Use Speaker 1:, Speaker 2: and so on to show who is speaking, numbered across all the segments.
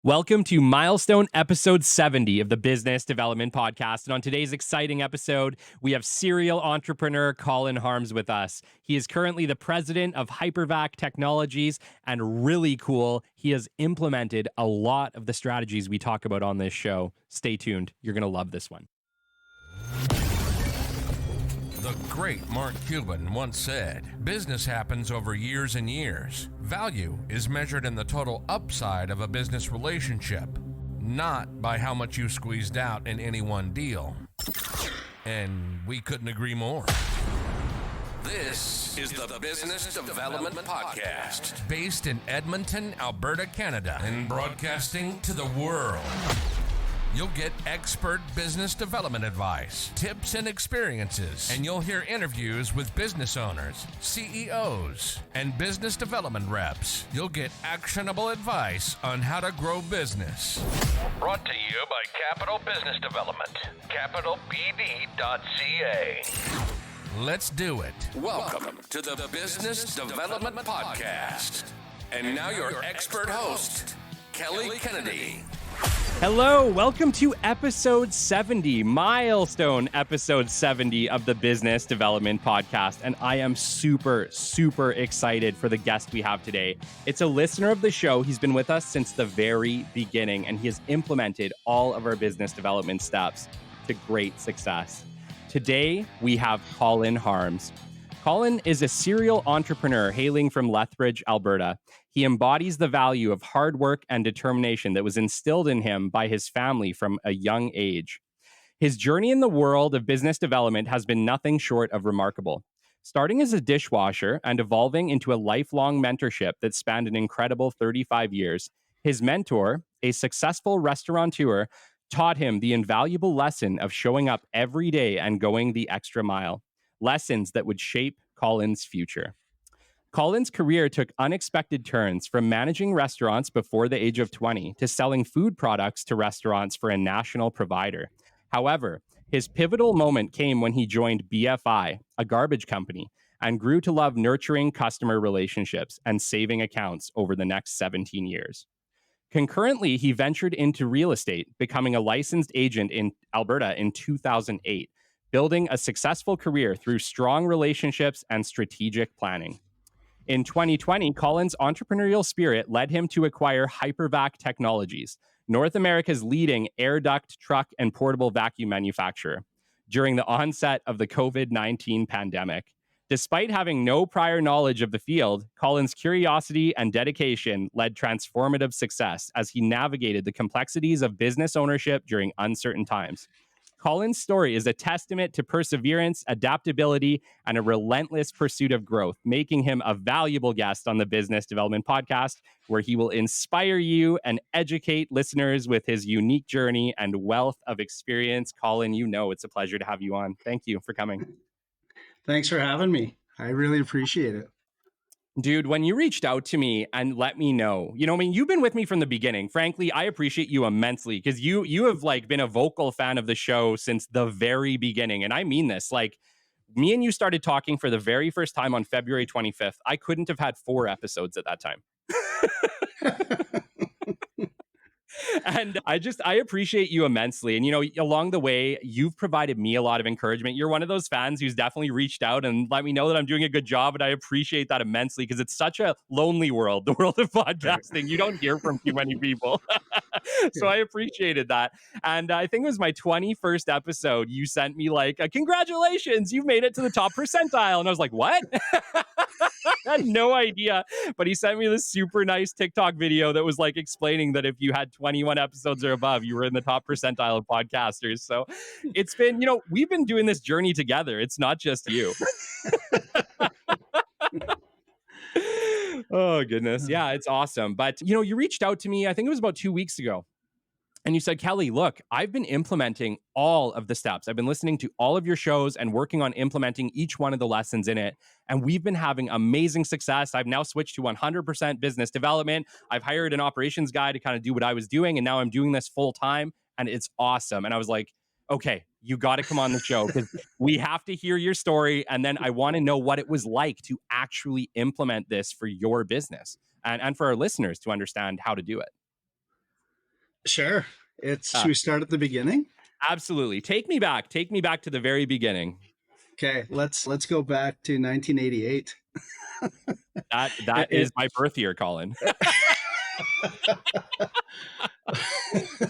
Speaker 1: Welcome to Milestone episode 70 of the Business Development Podcast. And on today's exciting episode, we have serial entrepreneur Colin Harms with us. He is currently the president of Hypervac Technologies, and really cool, he has implemented a lot of the strategies we talk about on this show. Stay tuned. You're going to love this one.
Speaker 2: The great Mark Cuban once said, "Business happens over years and years. Value is measured in the total upside of a business relationship, not by how much you squeezed out in any one deal." And we couldn't agree more. This is the Business Development Podcast, based in Edmonton, Alberta, Canada, and broadcasting to the world. You'll get expert business development advice, tips and experiences, and you'll hear interviews with business owners, CEOs, and business development reps. You'll get actionable advice on how to grow business. Brought to you by Capital Business Development, capitalbd.ca. Let's do it. Welcome to the Business Development Podcast. And now your expert host, Kelly Kennedy.
Speaker 1: Hello, welcome to episode 70, Milestone episode 70 of the Business Development Podcast. And I am super excited for the guest we have today. It's a listener of the show. He's been with us since the very beginning, and he has implemented all of our business development steps to great success. Today, we have Colin Harms. Colin is a serial entrepreneur hailing from Lethbridge, Alberta. He embodies the value of hard work and determination that was instilled in him by his family from a young age. His journey in the world of business development has been nothing short of remarkable. Starting as a dishwasher and evolving into a lifelong mentorship that spanned an incredible 35 years, his mentor, a successful restaurateur, taught him the invaluable lesson of showing up every day and going the extra mile. Lessons that would shape Colin's future. Colin's career took unexpected turns, from managing restaurants before the age of 20 to selling food products to restaurants for a national provider. However, his pivotal moment came when he joined BFI, a garbage company, and grew to love nurturing customer relationships and saving accounts over the next 17 years. Concurrently, he ventured into real estate, becoming a licensed agent in Alberta in 2008. Building a successful career through strong relationships and strategic planning. In 2020, Colin's entrepreneurial spirit led him to acquire Hypervac Technologies, North America's leading air duct, truck, and portable vacuum manufacturer, during the onset of the COVID-19 pandemic. Despite having no prior knowledge of the field, Colin's curiosity and dedication led transformative success as he navigated the complexities of business ownership during uncertain times. Colin's story is a testament to perseverance, adaptability, and a relentless pursuit of growth, making him a valuable guest on the Business Development Podcast, where he will inspire you and educate listeners with his unique journey and wealth of experience. Colin, you know it's a pleasure to have you on. Thank you for coming.
Speaker 3: Thanks for having me. I really appreciate it.
Speaker 1: Dude, when you reached out to me and let me know, you've been with me from the beginning. Frankly, I appreciate you immensely because you have been a vocal fan of the show since the very beginning. And I mean this, me and you started talking for the very first time on February 25th. I couldn't have had 4 episodes at that time. And I appreciate you immensely. And, along the way, you've provided me a lot of encouragement. You're one of those fans who's definitely reached out and let me know that I'm doing a good job. And I appreciate that immensely because it's such a lonely world, the world of podcasting. You don't hear from too many people. So I appreciated that. And I think it was my 21st episode. You sent me congratulations, you've made it to the top percentile. And I was like, what? I had no idea. But he sent me this super nice TikTok video that was explaining that if you had 21 episodes or above, you were in the top percentile of podcasters. So it's been, we've been doing this journey together. It's not just you. Oh, goodness. Yeah, it's awesome. But, you reached out to me, I think it was about 2 weeks ago. And you said, Kelly, look, I've been implementing all of the steps. I've been listening to all of your shows and working on implementing each one of the lessons in it. And we've been having amazing success. I've now switched to 100% business development. I've hired an operations guy to kind of do what I was doing. And now I'm doing this full time. And it's awesome. And I was like, okay, you got to come on the show because we have to hear your story. And then I want to know what it was like to actually implement this for your business and for our listeners to understand how to do it.
Speaker 3: Sure. Should we start at the beginning?
Speaker 1: Absolutely. Take me back. Take me back to the very beginning.
Speaker 3: Okay, let's go back to 1988.
Speaker 1: That is my birth year, Colin.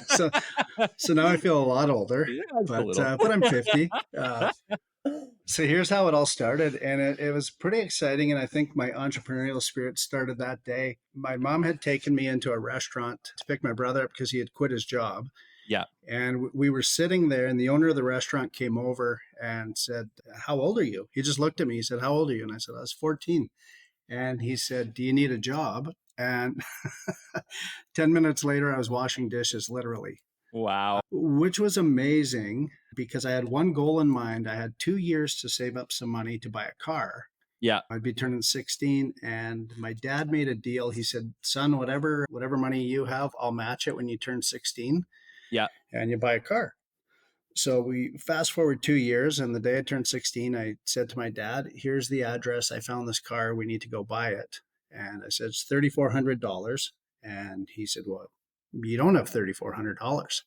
Speaker 3: so so now I feel a lot older,
Speaker 1: Yeah, just a little.
Speaker 3: but I'm 50. So here's how it all started, and it was pretty exciting. And I think my entrepreneurial spirit started that day. My mom had taken me into a restaurant to pick my brother up because he had quit his job.
Speaker 1: Yeah.
Speaker 3: And we were sitting there, and the owner of the restaurant came over and said, "How old are you?" He just looked at me. He said, "How old are you?" And I said, "I was 14." And he said, "Do you need a job?" And 10 minutes later, I was washing dishes, literally.
Speaker 1: Wow.
Speaker 3: Which was amazing because I had one goal in mind. I had 2 years to save up some money to buy a car.
Speaker 1: Yeah.
Speaker 3: I'd be turning 16, and my dad made a deal. He said, "Son, whatever money you have, I'll match it when you turn 16
Speaker 1: Yeah.
Speaker 3: and you buy a car." So we fast forward 2 years, and the day I turned 16, I said to my dad, "Here's the address. I found this car. We need to go buy it." And I said, "It's $3,400. And he said, "Well, you don't have $3,400.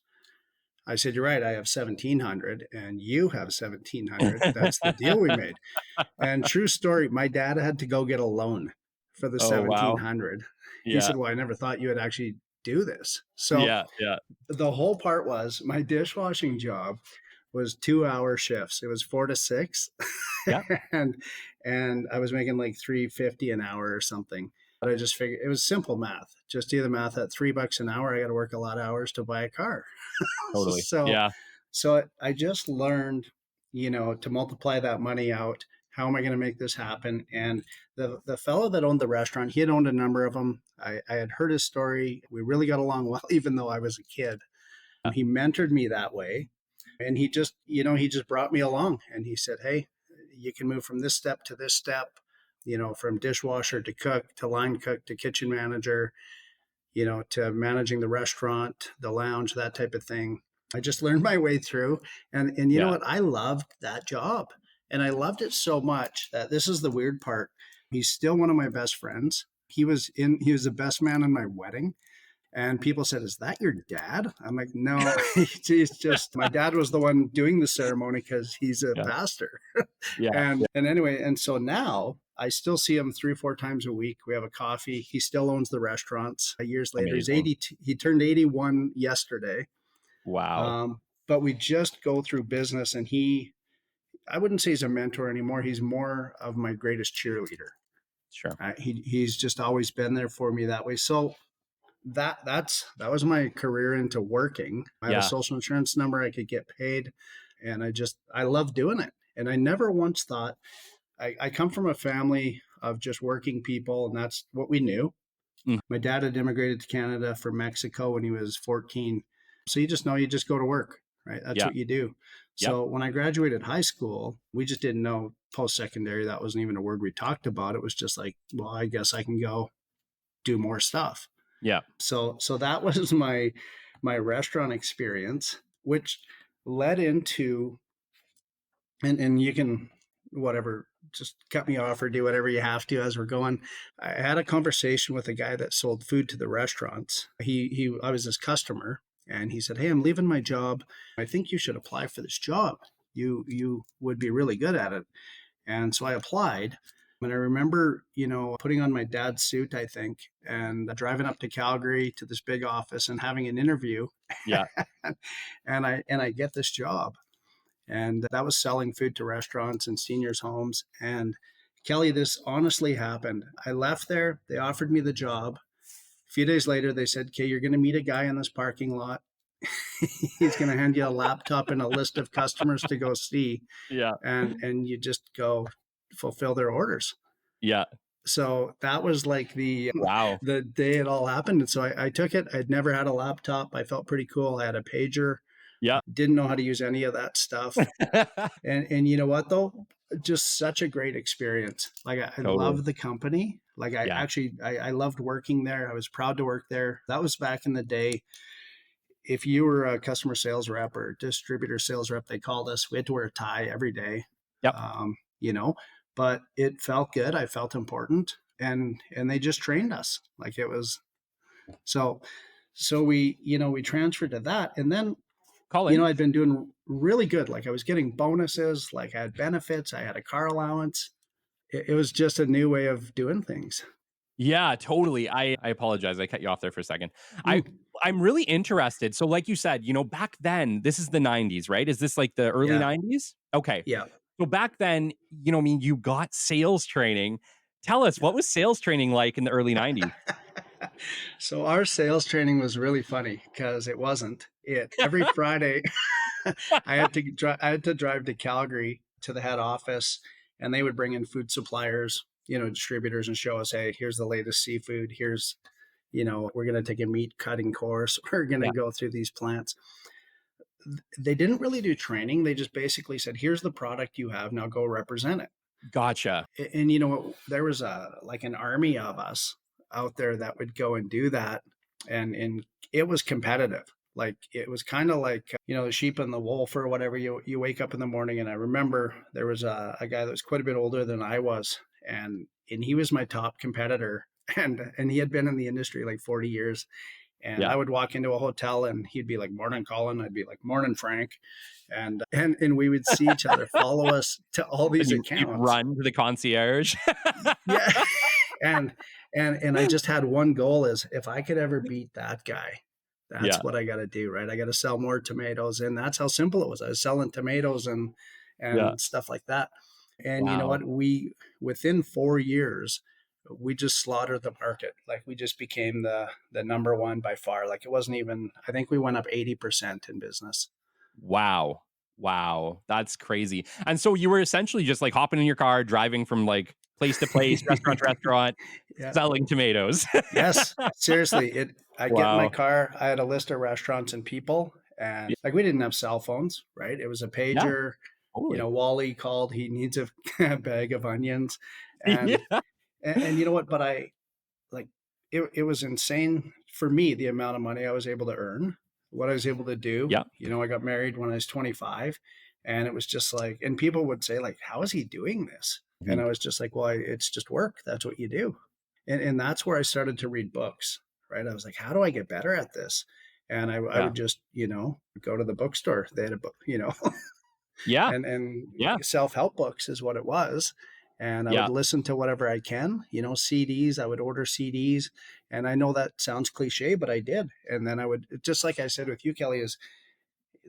Speaker 3: I said, "You're right. I have 1,700 and you have 1,700. That's the deal we made." And true story, my dad had to go get a loan for the
Speaker 1: Oh, wow.
Speaker 3: 1,700. He
Speaker 1: Yeah.
Speaker 3: said, "Well, I never thought you would actually do this." So
Speaker 1: Yeah. Yeah.
Speaker 3: the whole part was my dishwashing job was 2 hour shifts. It was 4 to 6.
Speaker 1: Yeah.
Speaker 3: and I was making like 350 an hour or something. But I just figured it was simple math. Just do the math at $3 an hour. I got to work a lot of hours to buy a car.
Speaker 1: Totally.
Speaker 3: so
Speaker 1: Yeah.
Speaker 3: so I just learned, to multiply that money out. How am I going to make this happen? And the fellow that owned the restaurant, he had owned a number of them. I had heard his story. We really got along well, even though I was a kid. He mentored me that way. And he just brought me along, and he said, "Hey, you can move from this step to this step, from dishwasher to cook to line cook to kitchen manager, to managing the restaurant, the lounge, that type of thing." I just learned my way through. And you know
Speaker 1: Yeah.
Speaker 3: what? I loved that job. And I loved it so much that this is the weird part. He's still one of my best friends. He was the best man in my wedding. And people said, "Is that your dad?" I'm like, "No, he's just, my dad was the one doing the ceremony because he's a
Speaker 1: Yeah.
Speaker 3: pastor."
Speaker 1: Yeah.
Speaker 3: And anyway, and so now I still see him 3 or 4 times a week. We have a coffee. He still owns the restaurants. Years later, he's
Speaker 1: Amazing.
Speaker 3: 80. He turned 81 yesterday.
Speaker 1: Wow.
Speaker 3: But we just go through business, and I wouldn't say he's a mentor anymore. He's more of my greatest cheerleader.
Speaker 1: Sure.
Speaker 3: He's just always been there for me that way. So that was my career into working. I had a
Speaker 1: Yeah.
Speaker 3: social insurance number. I could get paid, and I love doing it. And I never once thought, I come from a family of just working people, and that's what we knew.
Speaker 1: Mm.
Speaker 3: My dad had immigrated to Canada from Mexico when he was 14. So you just know, you just go to work, right? That's
Speaker 1: Yeah.
Speaker 3: what you do.
Speaker 1: Yep.
Speaker 3: So when I graduated high school, we just didn't know post-secondary. That wasn't even a word we talked about. It was just like, well, I guess I can go do more stuff.
Speaker 1: Yeah.
Speaker 3: So that was my restaurant experience, which led into, and you can, whatever, just cut me off or do whatever you have to as we're going. I had a conversation with a guy that sold food to the restaurants. I was his customer, and he said, "Hey, I'm leaving my job. I think you should apply for this job. You would be really good at it." And so I applied. And I remember, putting on my dad's suit, I think, and driving up to Calgary to this big office and having an interview.
Speaker 1: Yeah.
Speaker 3: and I get this job. And that was selling food to restaurants and seniors' homes. And Kelly, this honestly happened. I left there. They offered me the job. A few days later, they said, "Okay, you're going to meet a guy in this parking lot. He's going to hand you a laptop and a list of customers to go see.
Speaker 1: Yeah.
Speaker 3: And you just go fulfill their orders."
Speaker 1: Yeah.
Speaker 3: So that was like
Speaker 1: Wow.
Speaker 3: the day it all happened. And so I took it. I'd never had a laptop. I felt pretty cool. I had a pager.
Speaker 1: Yeah.
Speaker 3: Didn't know how to use any of that stuff. And you know what, though? Just such a great experience. Like I
Speaker 1: Totally.
Speaker 3: love the company. Like
Speaker 1: Yeah.
Speaker 3: I loved working there. I was proud to work there. That was back in the day. If you were a customer sales rep or distributor sales rep, they called us. We had to wear a tie every day.
Speaker 1: Yep.
Speaker 3: But it felt good. I felt important, and they just trained us like it was. So So we transferred to that. And then,
Speaker 1: Colin.
Speaker 3: I'd been doing really good. Like I was getting bonuses, like I had benefits, I had a car allowance. It was just a new way of doing things.
Speaker 1: Yeah, totally. I apologize. I cut you off there for a second. I
Speaker 3: Mm,
Speaker 1: I'm really interested. So like you said, back then, this is the 90s, right? Is this like the early
Speaker 3: yeah.
Speaker 1: 90s? Okay.
Speaker 3: Yeah.
Speaker 1: So back then, I mean, you got sales training. Tell us, what was sales training like in the early 90s?
Speaker 3: So our sales training was really funny because it wasn't. It every Friday I had to drive to Calgary to the head office, and they would bring in food suppliers, distributors, and show us, hey, here's the latest seafood. Here's, we're going to take a meat cutting course. We're going to
Speaker 1: Yeah.
Speaker 3: go through these plants. They didn't really do training. They just basically said, here's the product you have. Now go represent it.
Speaker 1: Gotcha.
Speaker 3: And there was like an army of us out there that would go and do that, and it was competitive. Like it was kind of like the sheep and the wolf or whatever. You wake up in the morning, and I remember there was a guy that was quite a bit older than I was, and he was my top competitor, and he had been in the industry like 40 years. And
Speaker 1: Yeah.
Speaker 3: I would walk into a hotel, and he'd be like, "Morning, Colin." I'd be like, "Morning, Frank." And we would see each other, follow us to all
Speaker 1: And
Speaker 3: these
Speaker 1: you'd
Speaker 3: accounts.
Speaker 1: run to the concierge.
Speaker 3: Yeah. and and I just had one goal: is if I could ever beat that guy, that's
Speaker 1: Yeah.
Speaker 3: what I got to do, right? I got to sell more tomatoes, and that's how simple it was. I was selling tomatoes and
Speaker 1: Yeah.
Speaker 3: stuff like that. And you know
Speaker 1: Wow.
Speaker 3: what? We within 4 years, we just slaughtered the market. Like we just became the number one by far. Like it wasn't even. I think we went up 80% in business.
Speaker 1: Wow. Wow. That's crazy. And so you were essentially just like hopping in your car, driving from like place to place, restaurant to restaurant,
Speaker 3: Yeah.
Speaker 1: selling tomatoes.
Speaker 3: Yes, seriously. I get in my
Speaker 1: Wow.
Speaker 3: car. I had a list of restaurants and people, and
Speaker 1: Yeah.
Speaker 3: like we didn't have cell phones, right? It was a
Speaker 1: Yeah.
Speaker 3: pager.
Speaker 1: Totally.
Speaker 3: Wally called. He needs a bag of onions, and
Speaker 1: Yeah.
Speaker 3: and you know what? But I like it was insane for me the amount of money I was able to earn, what I was able to do.
Speaker 1: Yeah.
Speaker 3: I got married when I was 25, and it was just like, and people would say like, "How is he doing this?" And
Speaker 1: Mhm.
Speaker 3: I was just like, "Well, it's just work. That's what you do." And that's where I started to read books, right? I was like, "How do I get better at this?" And I
Speaker 1: Yeah.
Speaker 3: would just go to the bookstore. They had a book,
Speaker 1: Yeah.
Speaker 3: and
Speaker 1: Yeah.
Speaker 3: self-help books is what it was. And I would
Speaker 1: Yeah.
Speaker 3: listen to whatever I can, CDs. I would order CDs. And I know that sounds cliche, but I did. And then I would, just like I said with you, Kelly, is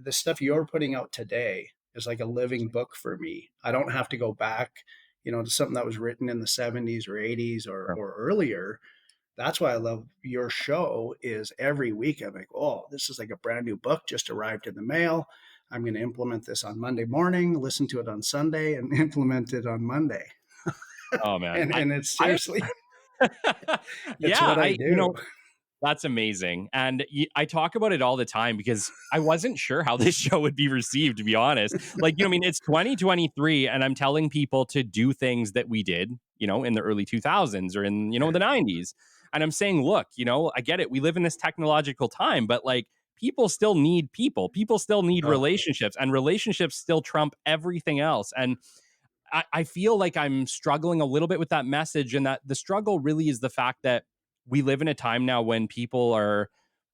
Speaker 3: the stuff you're putting out today is like a living book for me. I don't have to go back, to something that was written in the 70s or 80s
Speaker 1: Sure.
Speaker 3: or earlier. That's why I love your show. Is every week I'm like, oh, this is like a brand new book just arrived in the mail. I'm going to implement this on Monday morning, listen to it on Sunday, and implement it on Monday.
Speaker 1: Oh man.
Speaker 3: And it's
Speaker 1: I
Speaker 3: seriously, it's
Speaker 1: yeah,
Speaker 3: what I do.
Speaker 1: that's amazing. And I talk about it all the time because I wasn't sure how this show would be received, to be honest. Like, I mean, it's 2023 and I'm telling people to do things that we did, in the early 2000s or in,
Speaker 3: Yeah.
Speaker 1: the 90s. And I'm saying, look, I get it. We live in this technological time, but like people still need people. People still need
Speaker 3: Oh,
Speaker 1: relationships, and relationships still trump everything else. And I feel like I'm struggling a little bit with that message, and that the struggle really is the fact that we live in a time now when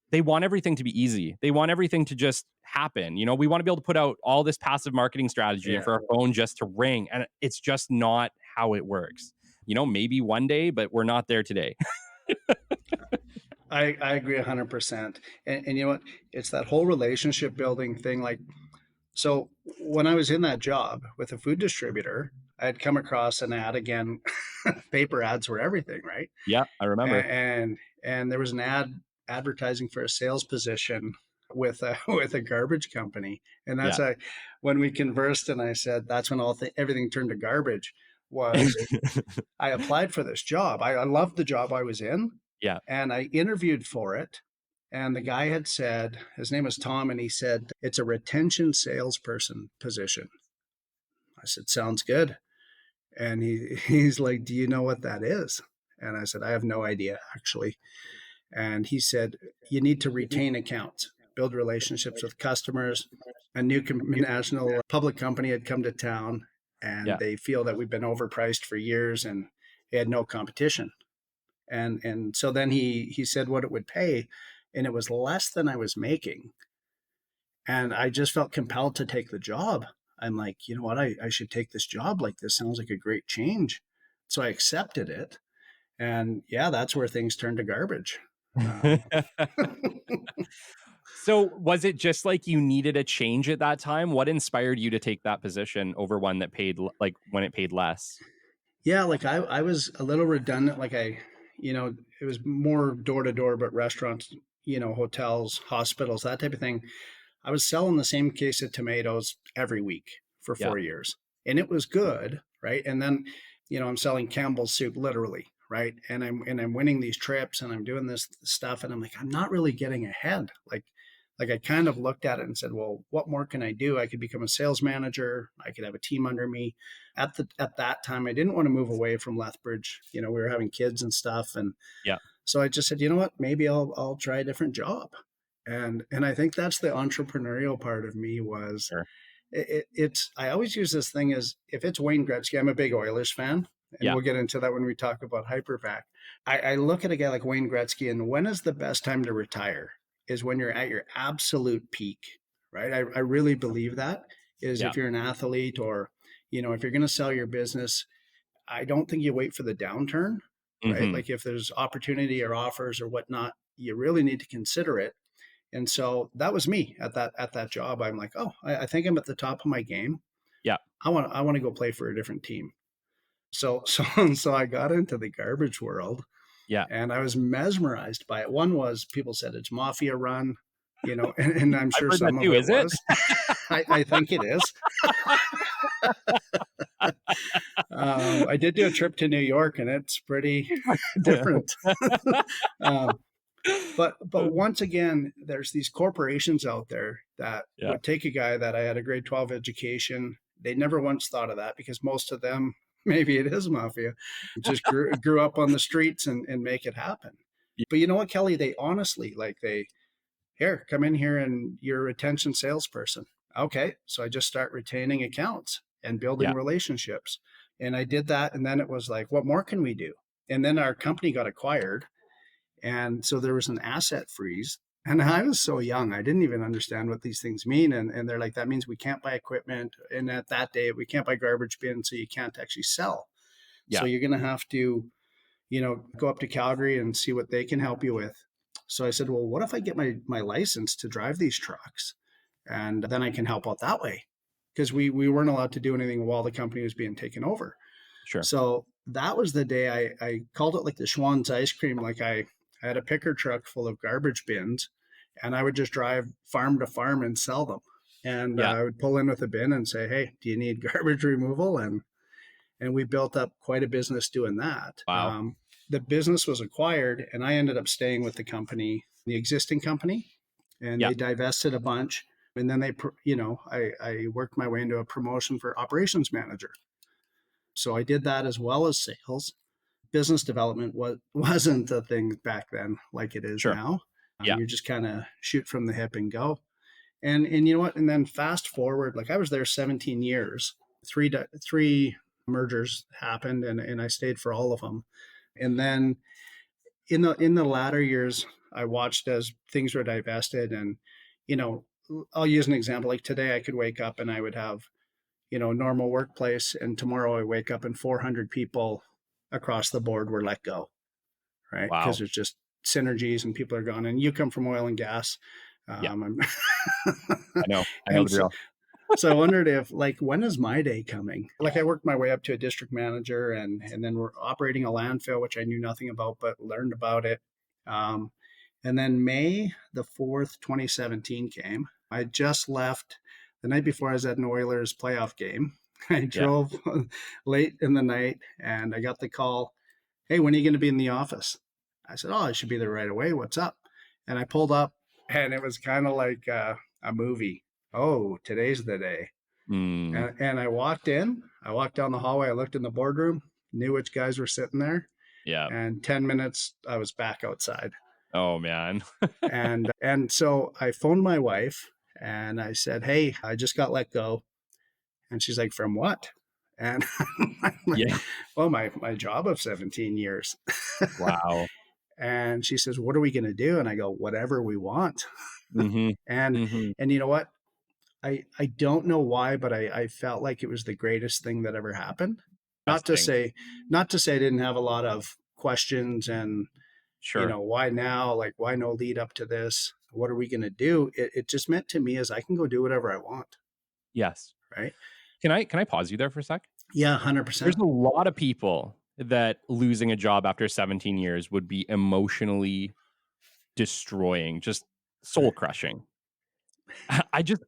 Speaker 1: they want everything to be easy. They want everything to just happen. We want to be able to put out all this passive marketing strategy and
Speaker 3: yeah.
Speaker 1: for our phone just to ring. And it's just not how it works. Maybe one day, but we're not there today.
Speaker 3: I agree 100%. And you know what? It's that whole relationship building thing. Like, so when I was in that job with a food distributor, I had come across an ad again. Paper ads were everything, right?
Speaker 1: Yeah, I remember.
Speaker 3: And there was an ad advertising for a sales position with a with a garbage company. And that's
Speaker 1: Yeah.
Speaker 3: when we conversed, and I said that's when everything turned to garbage. Was I applied for this job. I loved the job I was in,
Speaker 1: Yeah.
Speaker 3: and I interviewed for it. And the guy had said, his name was Tom, and he said, it's a retention salesperson position. I said, sounds good. And he's like, do you know what that is? And I said, I have no idea, actually. And he said, you need to retain accounts, build relationships with customers. A new national public company had come to town, and
Speaker 1: Yeah.
Speaker 3: they feel that we've been overpriced for years, and they had no competition. And so then he said what it would pay and it was less than I was making. And I just felt compelled to take the job. I'm like, you know what? I should take this job. Like, this sounds like a great change. So I accepted it. And yeah, that's where things turned to garbage. Um,
Speaker 1: So was it just like you needed a change at that time? What inspired you to take that position over one that paid like when it paid less?
Speaker 3: yeah, like I was a little redundant. Like it was more door to door, but restaurants, hotels, hospitals, that type of thing. I was selling the same case of tomatoes every week for
Speaker 1: Yeah.
Speaker 3: 4 years, and it was good, right? And then, I'm selling Campbell's soup literally, right? And I'm winning these trips, and I'm doing this stuff, and I'm like, I'm not really getting ahead. Like I kind of looked at it and said, well, what more can I do? I could become a sales manager. I could have a team under me. At that time, I didn't want to move away from Lethbridge. We were having kids and stuff, and
Speaker 1: Yeah.
Speaker 3: so I just said, you know what? Maybe I'll try a different job. And I think that's the entrepreneurial part of me was
Speaker 1: Sure.
Speaker 3: it's I always use this thing as if it's Wayne Gretzky. I'm a big Oilers fan, and
Speaker 1: Yeah.
Speaker 3: we'll get into that when we talk about Hypervac. I look at a guy like Wayne Gretzky, and when is the best time to retire? Is when you're at your absolute peak, right? I really believe that is
Speaker 1: Yeah.
Speaker 3: if you're an athlete or if you're going to sell your business, I don't think you wait for the downturn, right?
Speaker 1: Mhm.
Speaker 3: Like if there's opportunity or offers or whatnot, you really need to consider it. And so that was me at that job. I'm like, oh, I think I'm at the top of my game.
Speaker 1: Yeah.
Speaker 3: I want to go play for a different team. So I got into the garbage world,
Speaker 1: Yeah.
Speaker 3: and I was mesmerized by it. One was people said it's mafia run, and I'm
Speaker 1: I've
Speaker 3: sure
Speaker 1: heard that
Speaker 3: some of
Speaker 1: too.
Speaker 3: it
Speaker 1: Is it?
Speaker 3: was. I think it is. I did do a trip to New York, and it's pretty different. um, but once again, there's these corporations out there that
Speaker 1: Yeah.
Speaker 3: would take a guy that I had a grade 12 education. They never once thought of that because most of them, maybe it is mafia, just grew up on the streets and make it happen.
Speaker 1: Yeah.
Speaker 3: But you know what, Kelly? They honestly, here, come in here and you're a retention salesperson. Okay. So I just start retaining accounts and building
Speaker 1: Yeah.
Speaker 3: relationships. And I did that. And then it was like, what more can we do? And then our company got acquired. And so there was an asset freeze. And I was so young, I didn't even understand what these things mean. And they're like, that means we can't buy equipment. And at that day, we can't buy garbage bins, so you can't actually sell. So
Speaker 1: Yeah.
Speaker 3: you're going to have to, go up to Calgary and see what they can help you with. So I said, well, what if I get my license to drive these trucks? And then I can help out that way. Because we weren't allowed to do anything while the company was being taken over.
Speaker 1: Sure.
Speaker 3: So that was the day I called it like the Schwann's ice cream. Like I had a picker truck full of garbage bins, and I would just drive farm to farm and sell them. And
Speaker 1: Yeah.
Speaker 3: I would pull in with a bin and say, hey, do you need garbage removal? And we built up quite a business doing that.
Speaker 1: Wow.
Speaker 3: The business was acquired, and I ended up staying with the company, the existing company, and
Speaker 1: Yeah.
Speaker 3: they divested a bunch. And then I worked my way into a promotion for operations manager. So I did that as well as sales. Business development wasn't a thing back then like it is
Speaker 1: Sure.
Speaker 3: now.
Speaker 1: Yeah.
Speaker 3: You just kind of shoot from the hip and go. And you know what? And then fast forward, like I was there 17 years. Three mergers happened, and I stayed for all of them. And then in the latter years, I watched as things were divested. And I'll use an example. Like today, I could wake up and I would have normal workplace, and tomorrow I wake up and 400 people across the board were let go, right?
Speaker 1: Wow.
Speaker 3: Because there's just synergies and people are gone. And you come from oil and gas.
Speaker 1: Yeah.
Speaker 3: I'm-
Speaker 1: I know
Speaker 3: and
Speaker 1: the drill.
Speaker 3: so I wondered if, like, when is my day coming? Like, I worked my way up to a district manager, and then we're operating a landfill, which I knew nothing about, but learned about it. And then May the 4th, 2017 came. I just left the night before. I was at an Oilers playoff game. I drove late in the night, and I got the call, hey, when are you going to be in the office? I said, oh, I should be there right away. What's up? And I pulled up, and it was kind of like a movie. Oh, today's the day.
Speaker 1: Mm.
Speaker 3: And I walked in. I walked down the hallway. I looked in the boardroom, knew which guys were sitting there.
Speaker 1: Yeah.
Speaker 3: And 10 minutes, I was back outside.
Speaker 1: Oh, man.
Speaker 3: And so I phoned my wife, and I said, hey, I just got let go. And she's like, from what? And I'm like,
Speaker 1: Yeah.
Speaker 3: well, my job of 17 years.
Speaker 1: Wow.
Speaker 3: And she says, "What are we going to do?" And I go, "Whatever we want."
Speaker 1: Mm-hmm.
Speaker 3: And
Speaker 1: Mm-hmm.
Speaker 3: you know what? I don't know why, but I felt like it was the greatest thing that ever happened. Not
Speaker 1: Best
Speaker 3: to
Speaker 1: thing.
Speaker 3: say, I didn't have a lot of questions and,
Speaker 1: Sure.
Speaker 3: why now? Like, why no lead up to this? What are we going to do? It just meant to me is I can go do whatever I want.
Speaker 1: Yes.
Speaker 3: Right.
Speaker 1: Can I pause you there for a sec?
Speaker 3: Yeah.
Speaker 1: There's
Speaker 3: 100%.
Speaker 1: a lot of people that losing a job after 17 years would be emotionally destroying, just soul
Speaker 3: Right.
Speaker 1: crushing.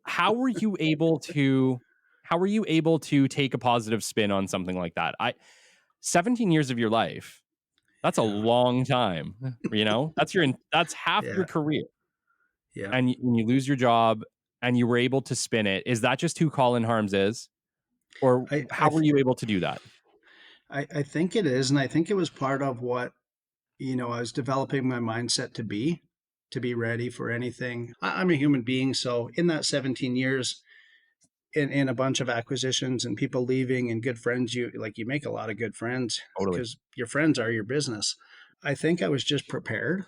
Speaker 1: How were you able to take a positive spin on something like that? 17 years of your life, that's a
Speaker 3: Yeah.
Speaker 1: long time, that's half your
Speaker 3: Yeah.
Speaker 1: career.
Speaker 3: Yeah.
Speaker 1: And when you lose your job and you were able to spin it, is that just who Colin Harms is? Or
Speaker 3: I, I,
Speaker 1: how were you able to do that?
Speaker 3: I think it is. And I think it was part of what, I was developing my mindset to be ready for anything. I'm a human being. So in that 17 years, in a bunch of acquisitions and people leaving and good friends, you make a lot of good friends
Speaker 1: Totally.
Speaker 3: because your friends are your business. I think I was just prepared.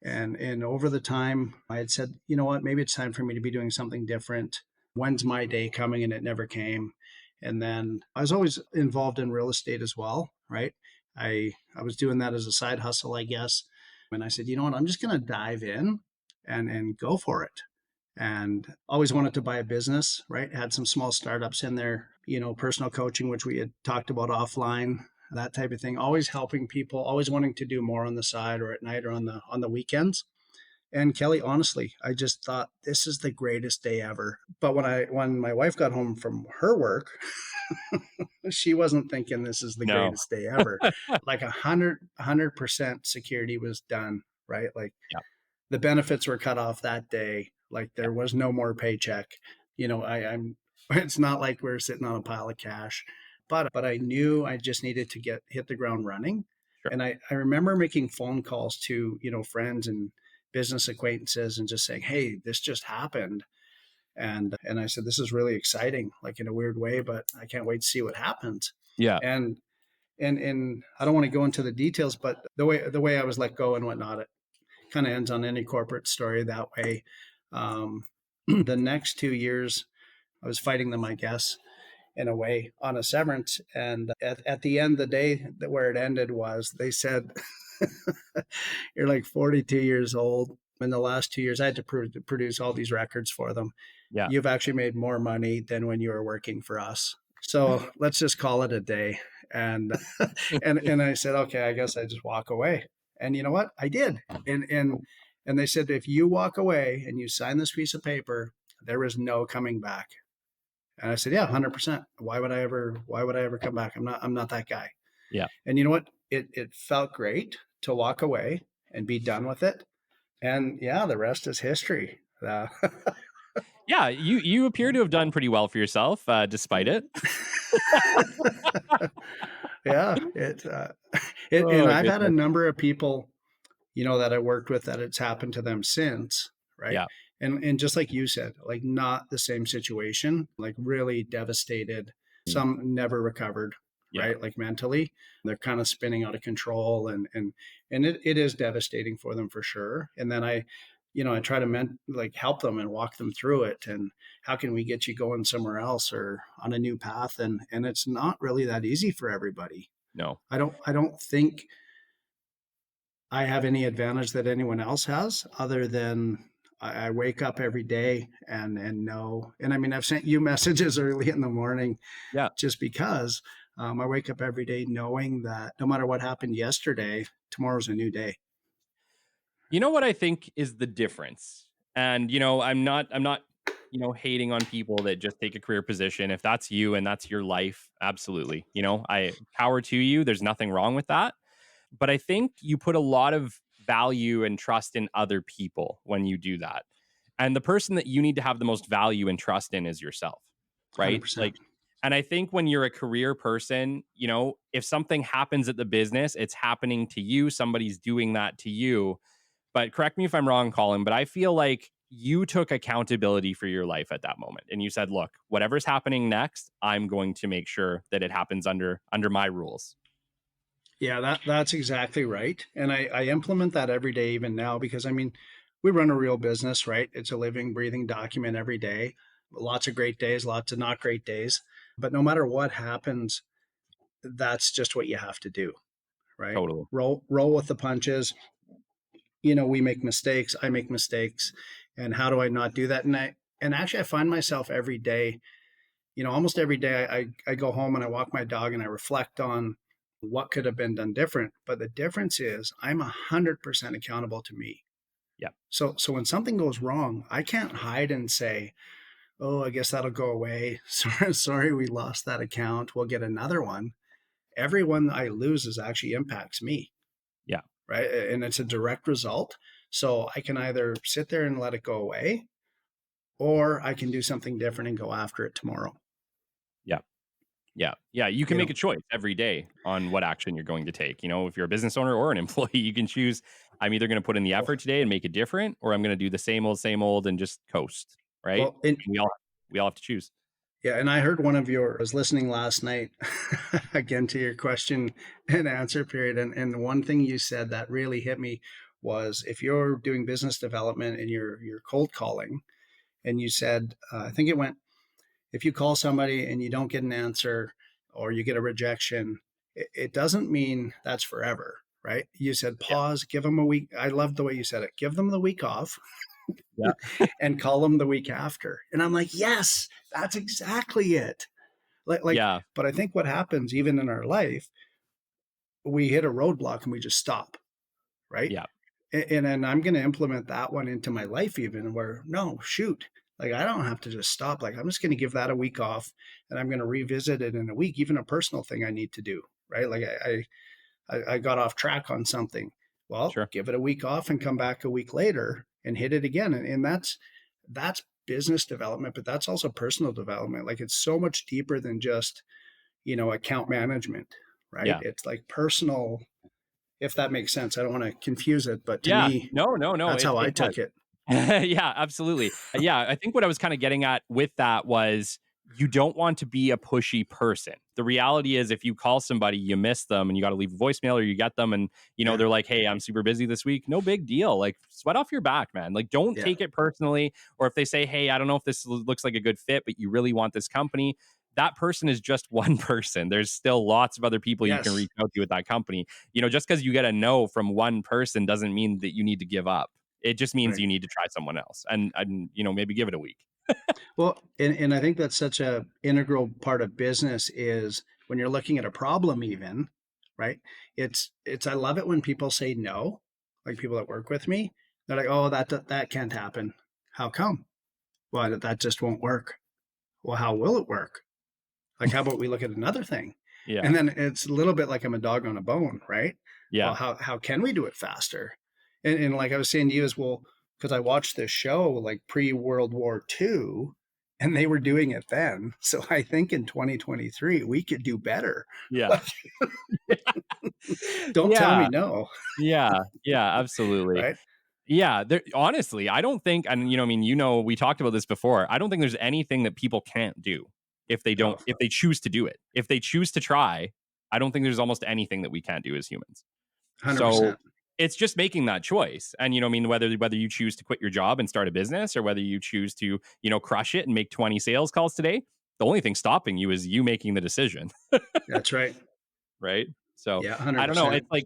Speaker 3: And over the time I had said, you know what, maybe it's time for me to be doing something different. When's my day coming? And it never came. And then I was always involved in real estate as well, right? I was doing that as a side hustle, I guess. And I said, you know what, I'm just gonna dive in and go for it. And always wanted to buy a business, right? Had some small startups in there, personal coaching, which we had talked about offline, that type of thing. Always helping people, always wanting to do more on the side or at night or on the weekends. And Kelly, honestly, I just thought this is the greatest day ever. But when my wife got home from her work, she wasn't thinking this is the
Speaker 1: No.
Speaker 3: greatest day ever. Like 100% security was done, right? Like
Speaker 1: Yeah.
Speaker 3: the benefits were cut off that day. Like there was no more paycheck. I'm it's not like we're sitting on a pile of cash, but I knew I just needed to hit the ground running.
Speaker 1: Sure.
Speaker 3: And I remember making phone calls to, friends and business acquaintances and just saying, "Hey, this just happened." And I said, "This is really exciting, like in a weird way, but I can't wait to see what happens."
Speaker 1: Yeah.
Speaker 3: And and I don't want to go into the details, but the way I was let go and whatnot, it kind of ends on any corporate story that way. The next 2 years, I was fighting them, I guess, in a way on a severance. And at the end of the day, where it ended was they said, "You're like 42 years old. In the last 2 years, I had to produce all these records for them.
Speaker 1: Yeah.
Speaker 3: You've actually made more money than when you were working for us. So let's just call it a day." And and I said, "Okay, I guess I just walk away." And you know what? I did. And they said, "If you walk away and you sign this piece of paper, there is no coming back." And I said, "Yeah, 100%. Why would I ever come back? I'm not that guy."
Speaker 1: Yeah.
Speaker 3: And you know what? It felt great to walk away and be done with it. And yeah, the rest is history.
Speaker 1: Yeah. You appear to have done pretty well for yourself, despite it.
Speaker 3: Yeah, and
Speaker 1: Oh
Speaker 3: I've had a
Speaker 1: goodness.
Speaker 3: number of people, that I worked with that it's happened to them since, right?
Speaker 1: Yeah.
Speaker 3: And just like you said, like not the same situation, like really devastated. Some never recovered,
Speaker 1: Yeah.
Speaker 3: right? Like mentally, they're kind of spinning out of control, and it is devastating for them for sure. And then I try to like help them and walk them through it. And how can we get you going somewhere else or on a new path? And it's not really that easy for everybody.
Speaker 1: No.
Speaker 3: I don't think I have any advantage that anyone else has other than I wake up every day and know. And I mean, I've sent you messages early in the morning
Speaker 1: Yeah.
Speaker 3: just because I wake up every day knowing that no matter what happened yesterday, tomorrow's a new day.
Speaker 1: You know what I think is the difference? And I'm not hating on people that just take a career position. If that's you and that's your life, absolutely. I power to you. There's nothing wrong with that. But I think you put a lot of value and trust in other people when you do that. And the person that you need to have the most value and trust in is yourself, right?
Speaker 3: 100%.
Speaker 1: Like, and I think when you're a career person, if something happens at the business, it's happening to you. Somebody's doing that to you. But correct me if I'm wrong, Colin, but I feel like you took accountability for your life at that moment. And you said, look, whatever's happening next, I'm going to make sure that it happens under my rules.
Speaker 3: Yeah, that's exactly right. And I implement that every day, even now, because I mean, we run a real business, right? It's a living, breathing document every day. Lots of great days, lots of not great days. But no matter what happens, that's just what you have to do, right?
Speaker 1: Totally.
Speaker 3: Roll with the punches. We make mistakes. I make mistakes. And how do I not do that? And actually I find myself every day, almost every day I go home and I walk my dog and I reflect on what could have been done different. But the difference is I'm 100% accountable to me.
Speaker 1: Yeah.
Speaker 3: So when something goes wrong, I can't hide and say, "Oh, I guess that'll go away. Sorry, we lost that account. We'll get another one." Every one I lose is actually impacts me,
Speaker 1: Yeah.
Speaker 3: right? And it's a direct result. So I can either sit there and let it go away, or I can do something different and go after it tomorrow.
Speaker 1: Yeah. Yeah. Yeah. You can
Speaker 3: You
Speaker 1: make
Speaker 3: know,
Speaker 1: a choice every day on what action you're going to take. If you're a business owner or an employee, you can choose, I'm either going to put in the effort today and make it different, or I'm going to do the same old and just coast. Right.
Speaker 3: well, and
Speaker 1: We all have to choose.
Speaker 3: yeah, and I heard one of your, I was listening last night again to your question and answer period. And one thing you said that really hit me was if you're doing business development and you're cold calling, and you said, I think it went, if you call somebody and you don't get an answer or you get a rejection, it doesn't mean that's forever, right? You said
Speaker 1: Yeah.
Speaker 3: pause, give them a week. I love the way you said it. Give them the week off
Speaker 1: Yeah.
Speaker 3: and call them the week after. And I'm like, yes, that's exactly it. Like,
Speaker 1: Yeah.
Speaker 3: but I think what happens even in our life, we hit a roadblock and we just stop, right?
Speaker 1: Yeah.
Speaker 3: And then I'm going to implement that one into my life, even where no, shoot, like I don't have to just stop. Like I'm just going to give that a week off, and I'm going to revisit it in a week. Even a personal thing I need to do, right? Like I got off track on something. Well,
Speaker 1: Sure.
Speaker 3: give it a week off and come back a week later and hit it again. And that's business development, but that's also personal development. Like it's so much deeper than just account management, right?
Speaker 1: Yeah.
Speaker 3: It's like personal, if that makes sense. I don't want to confuse it, but to
Speaker 1: Yeah.
Speaker 3: me,
Speaker 1: No.
Speaker 3: that's
Speaker 1: It,
Speaker 3: how I
Speaker 1: it does.
Speaker 3: took it.
Speaker 1: Yeah, absolutely. Yeah, I think what I was kind of getting at with that was you don't want to be a pushy person. The reality is if you call somebody, you miss them and you got to leave a voicemail or you get them and
Speaker 3: Yeah.
Speaker 1: they're like, "Hey, I'm super busy this week." No big deal. Like sweat off your back, man. Like don't
Speaker 3: Yeah.
Speaker 1: take it personally, or if they say, "Hey, I don't know if this looks like a good fit, but you really want this company." That person is just one person. There's still lots of other people you can
Speaker 3: Yes.
Speaker 1: reach out to at that company. Just because you get a no from one person doesn't mean that you need to give up. It just means
Speaker 3: Right.
Speaker 1: you need to try someone else and maybe give it a week.
Speaker 3: Well, and I think that's such a integral part of business is when you're looking at a problem even, right? It's I love it when people say no, like people that work with me. They're like, "Oh, that can't happen." How come? Well, that just won't work. Well, how will it work? Like, how about we look at another thing?
Speaker 1: Yeah.
Speaker 3: And then it's a little bit like I'm a dog on a bone, right?
Speaker 1: Yeah.
Speaker 3: Well, how can we do it faster? And like I was saying to you as well, because I watched this show like pre World War II, and they were doing it then. So I think in 2023 we could do better.
Speaker 1: Yeah.
Speaker 3: Like, don't tell
Speaker 1: Yeah.
Speaker 3: me no,
Speaker 1: Yeah. Yeah. Absolutely.
Speaker 3: right?
Speaker 1: Yeah. Honestly, I don't think, and we talked about this before. I don't think there's anything that people can't do
Speaker 3: Oh,
Speaker 1: if they choose to do it. If they choose to try, I don't think there's almost anything that we can't do as humans. So
Speaker 3: 100%.
Speaker 1: it's just making that choice. And whether you choose to quit your job and start a business or whether you choose to, crush it and make 20 sales calls today, the only thing stopping you is you making the decision,
Speaker 3: That's right.
Speaker 1: right? So
Speaker 3: Yeah,
Speaker 1: I don't know.
Speaker 3: 100%.
Speaker 1: It's like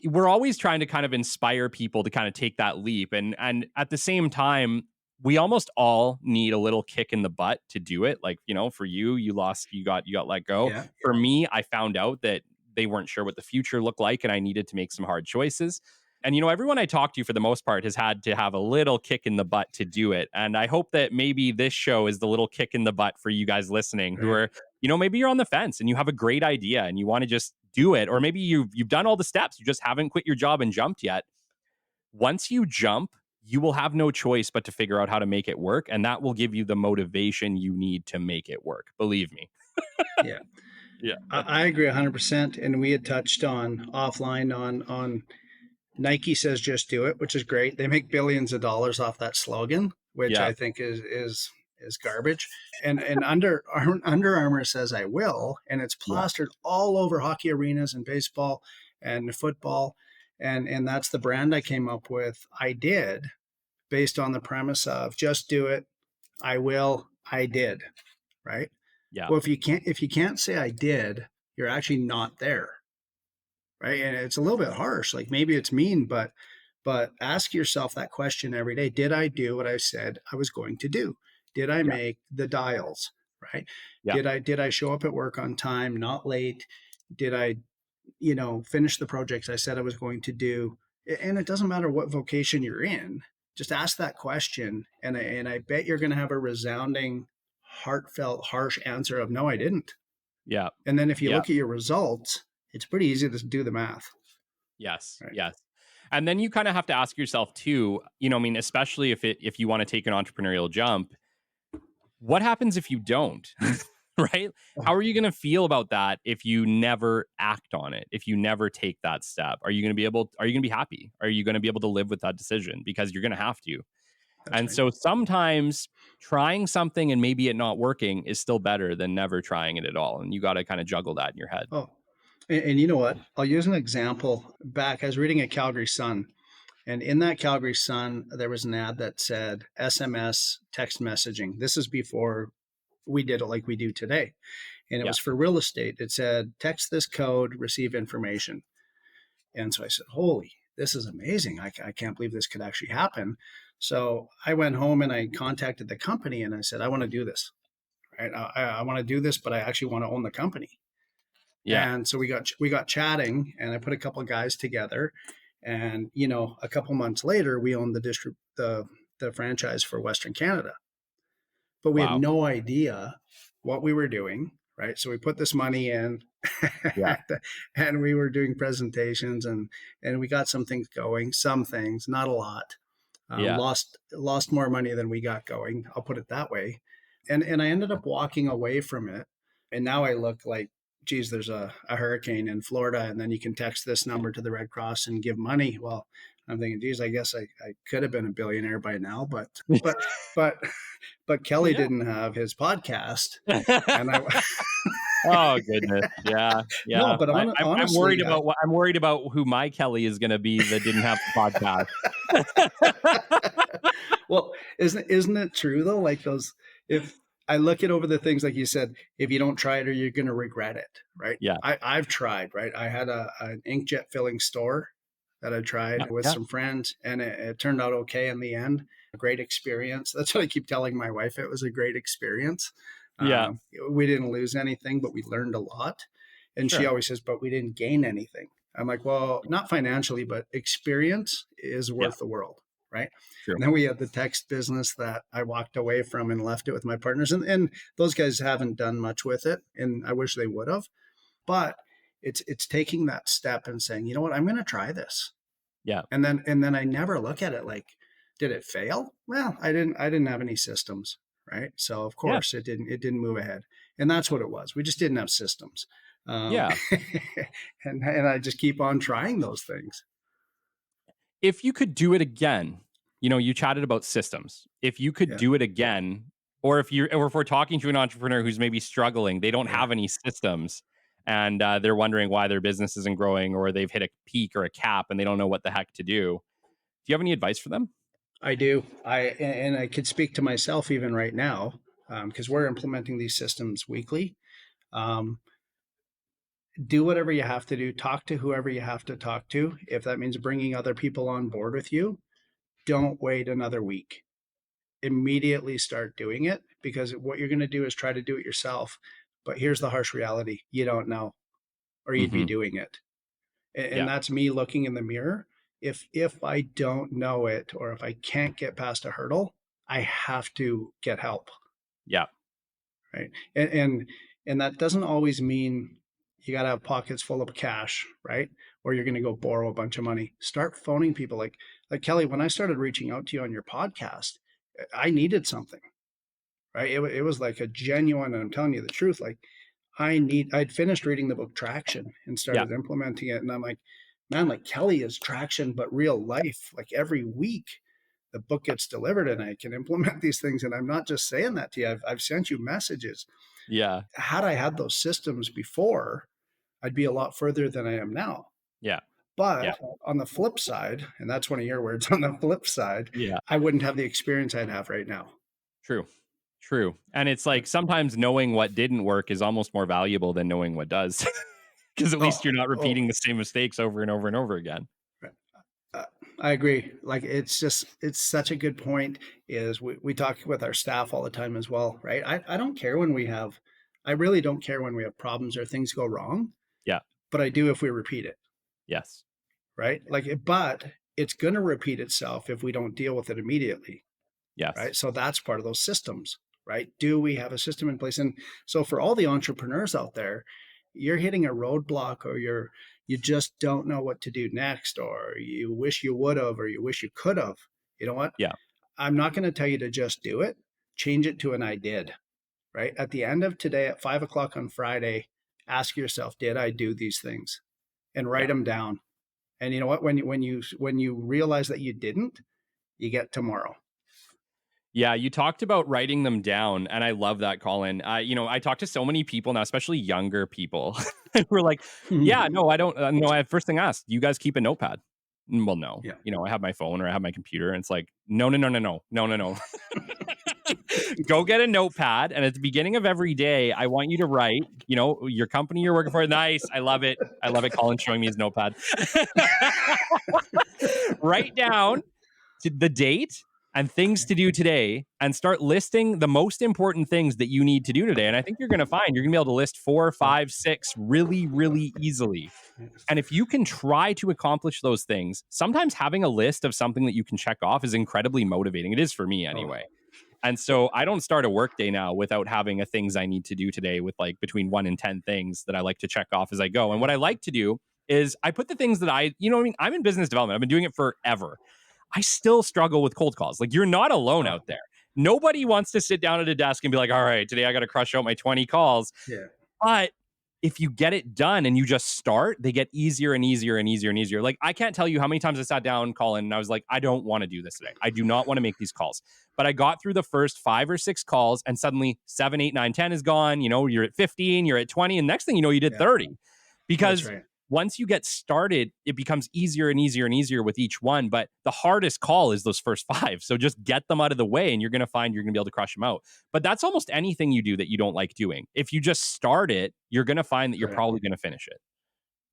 Speaker 1: we're always trying to kind of inspire people to kind of take that leap. And at the same time, we almost all need a little kick in the butt to do it. Like, for you got let go.
Speaker 3: Yeah.
Speaker 1: For me, I found out that they weren't sure what the future looked like and I needed to make some hard choices. And everyone I talked to for the most part has had to have a little kick in the butt to do it. And I hope that maybe this show is the little kick in the butt for you guys listening who
Speaker 3: Right.
Speaker 1: are, maybe you're on the fence and you have a great idea and you want to just do it, or maybe you've done all the steps, you just haven't quit your job and jumped yet. Once you jump, you will have no choice but to figure out how to make it work, and that will give you the motivation you need to make it work. Believe me.
Speaker 3: Yeah.
Speaker 1: Yeah.
Speaker 3: I agree 100%. And we had touched on offline on Nike says just do it, which is great. They make billions of dollars off that slogan, which
Speaker 1: Yeah.
Speaker 3: I think is is garbage. And Under Armour says I will, and it's
Speaker 1: Yeah.
Speaker 3: plastered all over hockey arenas and baseball and football. And that's the brand I came up with. I did, based on the premise of just do it. I will. I did. Right.
Speaker 1: Yeah.
Speaker 3: Well, if you can't say I did, you're actually not there. Right. And it's a little bit harsh. Like maybe it's mean, but ask yourself that question every day. Did I do what I said I was going to do? Did I
Speaker 1: Yeah.
Speaker 3: make the dials? Right.
Speaker 1: Yeah.
Speaker 3: Did I show up at work on time, not late? Did I, finish the projects I said I was going to do? And it doesn't matter what vocation you're in. Just ask that question, and I bet you're going to have a resounding, heartfelt, harsh answer of no, I didn't.
Speaker 1: Yeah.
Speaker 3: And then if you
Speaker 1: Yeah.
Speaker 3: look at your results, it's pretty easy to do the math.
Speaker 1: Yes.
Speaker 3: Right.
Speaker 1: Yes. And then you kind of have to ask yourself too, I mean, especially if you want to take an entrepreneurial jump, what happens if you don't? Right? How are you going to feel about that if you never act on it? If you never take that step? Are you going to be happy? Are you going to be able to live with that decision? Because you're going to have to.
Speaker 3: That's
Speaker 1: And
Speaker 3: right.
Speaker 1: so sometimes trying something and maybe it not working is still better than never trying it at all. And you got to kind of juggle that in your head.
Speaker 3: Oh, and you know what? I'll use an example. Back, I was reading a Calgary Sun, and in that Calgary Sun, there was an ad that said SMS text messaging. This is before we did it like we do today. And it
Speaker 1: Yeah.
Speaker 3: was for real estate. It said, text this code, receive information. And so I said, holy, this is amazing. I can't believe this could actually happen. So I went home and I contacted the company and I said, I want to do this. Right? I want to do this, but I actually want to own the company.
Speaker 1: Yeah.
Speaker 3: And so we got chatting, and I put a couple of guys together, and a couple months later, we owned the franchise for Western Canada, but we had
Speaker 1: Wow.
Speaker 3: no idea what we were doing. Right, so we put this money in,
Speaker 1: Yeah.
Speaker 3: and we were doing presentations, and we got some things going, some things, not a lot.
Speaker 1: Yeah.
Speaker 3: Lost more money than we got going. I'll put it that way, and I ended up walking away from it, and now I look like, geez, there's a hurricane in Florida, and then you can text this number to the Red Cross and give money. Well, I'm thinking, geez, I guess I could have been a billionaire by now, but Kelly didn't have his podcast, and I.
Speaker 1: Oh goodness, yeah.
Speaker 3: No, but
Speaker 1: I'm
Speaker 3: honestly,
Speaker 1: worried about who my Kelly is going to be that didn't have the podcast.
Speaker 3: Well, isn't it true though? Like those, if I look at over the things like you said, if you don't try it, or you're going to regret it, right?
Speaker 1: Yeah.
Speaker 3: I've tried, right? I had an inkjet filling store that I tried with some friends, and it turned out okay in the end. A great experience. That's what I keep telling my wife. It was a great experience.
Speaker 1: Yeah.
Speaker 3: We didn't lose anything, but we learned a lot. And she always says, but we didn't gain anything. I'm like, well, not financially, but experience is worth the world. Right.
Speaker 1: True.
Speaker 3: And then we had the text business that I walked away from and left it with my partners. And those guys haven't done much with it. And I wish they would have. But it's taking that step and saying, you know what, I'm going to try this.
Speaker 1: Yeah.
Speaker 3: And then I never look at it like, did it fail? Well, I didn't have any systems. Right. So of course it didn't move ahead. And that's what it was. We just didn't have systems. And I just keep on trying those things.
Speaker 1: If you could do it again, you chatted about systems. If you could do it again, or if we're talking to an entrepreneur who's maybe struggling, they don't have any systems, and they're wondering why their business isn't growing, or they've hit a peak or a cap and they don't know what the heck to do. Do you have any advice for them?
Speaker 3: I do. I could speak to myself even right now, because we're implementing these systems weekly. Do whatever you have to do. Talk to whoever you have to talk to. If that means bringing other people on board with you, don't wait another week. Immediately start doing it, because what you're going to do is try to do it yourself. But here's the harsh reality. You don't know, or you'd be doing it. And that's me looking in the mirror. If I don't know it, or if I can't get past a hurdle, I have to get help.
Speaker 1: Yeah.
Speaker 3: Right. And that doesn't always mean you got to have pockets full of cash, right? Or you're going to go borrow a bunch of money. Start phoning people. Like Kelly, when I started reaching out to you on your podcast, I needed something, right? It was like a genuine, and I'm telling you the truth, like I'd finished reading the book Traction and started implementing it. And I'm like, man, like Kelly is traction, but real life, like every week. the book gets delivered and I can implement these things. And I'm not just saying that to you. I've sent you messages.
Speaker 1: Yeah.
Speaker 3: Had I had those systems before, I'd be a lot further than I am now.
Speaker 1: Yeah.
Speaker 3: But
Speaker 1: Yeah.
Speaker 3: on the flip side, and that's one of your words, on the flip side,
Speaker 1: Yeah.
Speaker 3: I wouldn't have the experience I'd have right now.
Speaker 1: True. And it's like sometimes knowing what didn't work is almost more valuable than knowing what does. Because at least you're not repeating the same mistakes over and over and over again.
Speaker 3: I agree. Like it's such a good point. Is we talk with our staff all the time as well, right? I don't care when I really don't care when we have problems or things go wrong.
Speaker 1: Yeah.
Speaker 3: But I do if we repeat it.
Speaker 1: Yes.
Speaker 3: Right. But it's going to repeat itself if we don't deal with it immediately.
Speaker 1: Yes.
Speaker 3: Right. So that's part of those systems, right? Do we have a system in place? And so for all the entrepreneurs out there, you're hitting a roadblock, or you just don't know what to do next, or you wish you would have, or you wish you could have. You know what?
Speaker 1: Yeah.
Speaker 3: I'm not going to tell you to just do it. Change it to an I did, right? At the end of today at 5:00 on Friday, ask yourself, did I do these things? And write them down. And you know what? When you realize that you didn't, you get tomorrow.
Speaker 1: Yeah, you talked about writing them down, and I love that, Colin. I talk to so many people now, especially younger people, who are like, "Yeah, no, I don't. No, I first thing asked, do you guys keep a notepad?" Well, no.
Speaker 3: Yeah.
Speaker 1: I have my phone or I have my computer, and it's like, no. Go get a notepad, and at the beginning of every day, I want you to write, your company you're working for. Nice, I love it. Colin showing me his notepad. Write down the date and things to do today, and start listing the most important things that you need to do today. And I think you're going to find you're going to be able to list 4, 5, 6 really, really easily. And if you can try to accomplish those things, sometimes having a list of something that you can check off is incredibly motivating. It is for me anyway. And so I don't start a workday now without having a things I need to do today with like between 1 and 10 things that I like to check off as I go. And what I like to do is I put the things that I'm in business development. I've been doing it forever. I still struggle with cold calls. Like, you're not alone out there. Nobody wants to sit down at a desk and be like, all right, today I got to crush out my 20 calls.
Speaker 3: Yeah.
Speaker 1: But if you get it done and you just start, they get easier and easier and easier and easier. Like, I can't tell you how many times I sat down, Colin, and I was like, I don't want to do this today. I do not want to make these calls. But I got through the first 5 or 6 calls, and suddenly 7, 8, 9, 10 is gone. You're at 15, you're at 20, and next thing you know, you did 30. Because once you get started, it becomes easier and easier and easier with each one. But the hardest call is those first 5. So just get them out of the way, and you're going to find you're going to be able to crush them out. But that's almost anything you do that you don't like doing. If you just start it, you're going to find that you're probably going to finish it.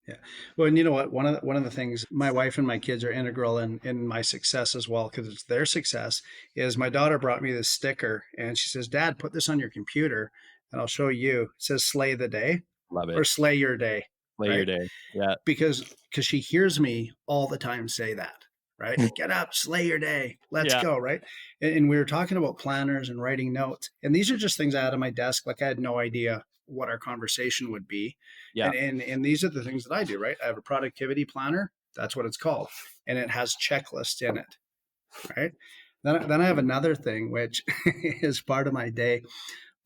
Speaker 3: Yeah. Well, and you know what? One of the things, my wife and my kids are integral in my success as well, because it's their success, is my daughter brought me this sticker, and she says, Dad, put this on your computer and I'll show you. It says slay the day.
Speaker 1: Love it.
Speaker 3: Or slay your day.
Speaker 1: Slay your day. Yeah.
Speaker 3: Because she hears me all the time say that, right? Get up, slay your day. Let's go, right? And we were talking about planners and writing notes. And these are just things I had on my desk. Like, I had no idea what our conversation would be. Yeah. And these are the things that I do, right? I have a productivity planner. That's what it's called. And it has checklists in it, right? Then I have another thing, which is part of my day.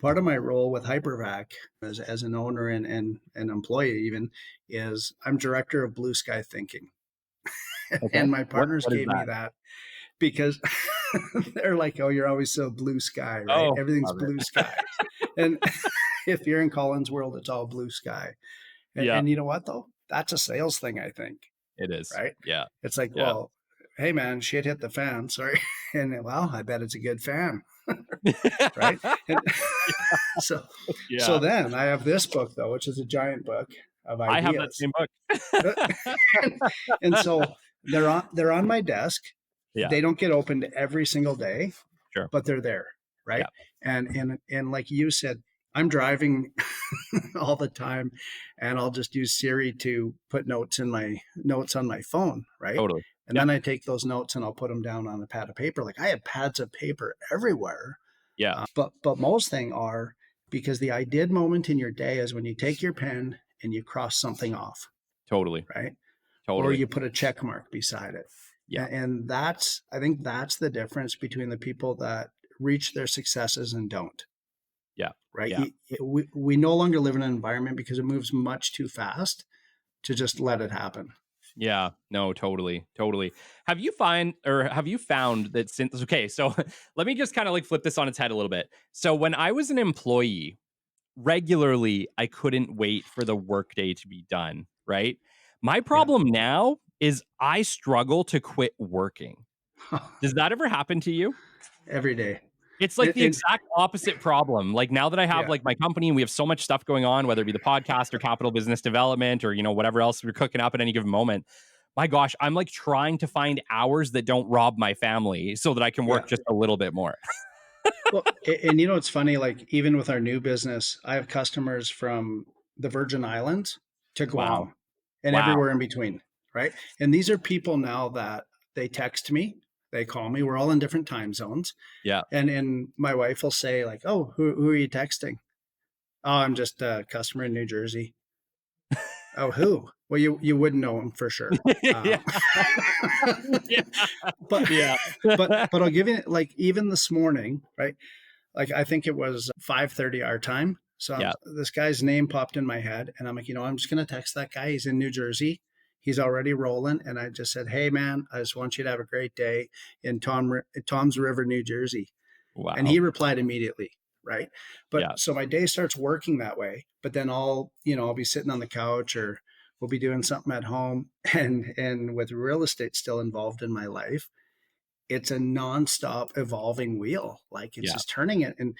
Speaker 3: Part of my role with Hypervac as an owner and an employee even is I'm director of blue sky thinking. Okay. And my partners gave me that because they're like, oh, you're always so blue sky, right? Oh, everything's blue sky. And if you're in Colin's world, it's all blue sky. And you know what, though? That's a sales thing, I think.
Speaker 1: It is.
Speaker 3: Right?
Speaker 1: Yeah.
Speaker 3: It's like, well, hey, man, shit hit the fan. Sorry. And well, I bet it's a good fan. Right. And so then I have this book, though, which is a giant book of ideas.
Speaker 1: I have that same book.
Speaker 3: And so they're on my desk.
Speaker 1: Yeah.
Speaker 3: They don't get opened every single day, but they're there. Right. Yeah. And like you said, I'm driving all the time, and I'll just use Siri to put notes on my phone. Right.
Speaker 1: Totally.
Speaker 3: And then I take those notes and I'll put them down on a pad of paper. Like, I have pads of paper everywhere.
Speaker 1: Yeah.
Speaker 3: But most thing are, because the I did moment in your day is when you take your pen and you cross something off.
Speaker 1: Totally.
Speaker 3: Right.
Speaker 1: Totally.
Speaker 3: Or you put a check mark beside it.
Speaker 1: Yeah.
Speaker 3: And I think that's the difference between the people that reach their successes and don't.
Speaker 1: Yeah.
Speaker 3: Right.
Speaker 1: Yeah.
Speaker 3: We no longer live in an environment because it moves much too fast to just let it happen.
Speaker 1: Yeah, no, totally, totally. Have you found that since, okay, so let me just kind of like flip this on its head a little bit. So when I was an employee, regularly I couldn't wait for the workday to be done, right? My
Speaker 3: Yeah.
Speaker 1: problem now is I struggle to quit working. Does that ever happen to you?
Speaker 3: Every day.
Speaker 1: It's like the
Speaker 3: And
Speaker 1: exact opposite problem. Like now that I have
Speaker 3: yeah.
Speaker 1: like my company and we have so much stuff going on, whether it be the podcast or capital business development or, whatever else we're cooking up at any given moment. My gosh, I'm like trying to find hours that don't rob my family so that I can
Speaker 3: Yeah.
Speaker 1: work just a little bit more.
Speaker 3: Well, and it's funny, like even with our new business, I have customers from the Virgin Islands to
Speaker 1: Wow.
Speaker 3: Guam and
Speaker 1: Wow.
Speaker 3: everywhere in between, right? And these are people now that they text me, they call me. We're all in different time zones,
Speaker 1: Yeah.
Speaker 3: and my wife will say like, "Oh, who are you texting?" "Oh, I'm just a customer in New Jersey." "Oh, who?" "Well, you wouldn't know him for sure."
Speaker 1: Yeah.
Speaker 3: Um,
Speaker 1: Yeah.
Speaker 3: but
Speaker 1: Yeah.
Speaker 3: but I'll give you like even this morning, right? Like I think it was 5:30 our time. So
Speaker 1: Yeah.
Speaker 3: this guy's name popped in my head, and I'm like, I'm just gonna text that guy. He's in New Jersey. He's already rolling, and I just said, "Hey man, I just want you to have a great day in Tom's River, New Jersey." And he
Speaker 1: Wow.
Speaker 3: replied immediately, right? But
Speaker 1: Yeah.
Speaker 3: so my day starts working that way. But then I'll be sitting on the couch or we'll be doing something at home, and with real estate still involved in my life, it's a nonstop evolving wheel. Like it's
Speaker 1: Yeah.
Speaker 3: just turning it. And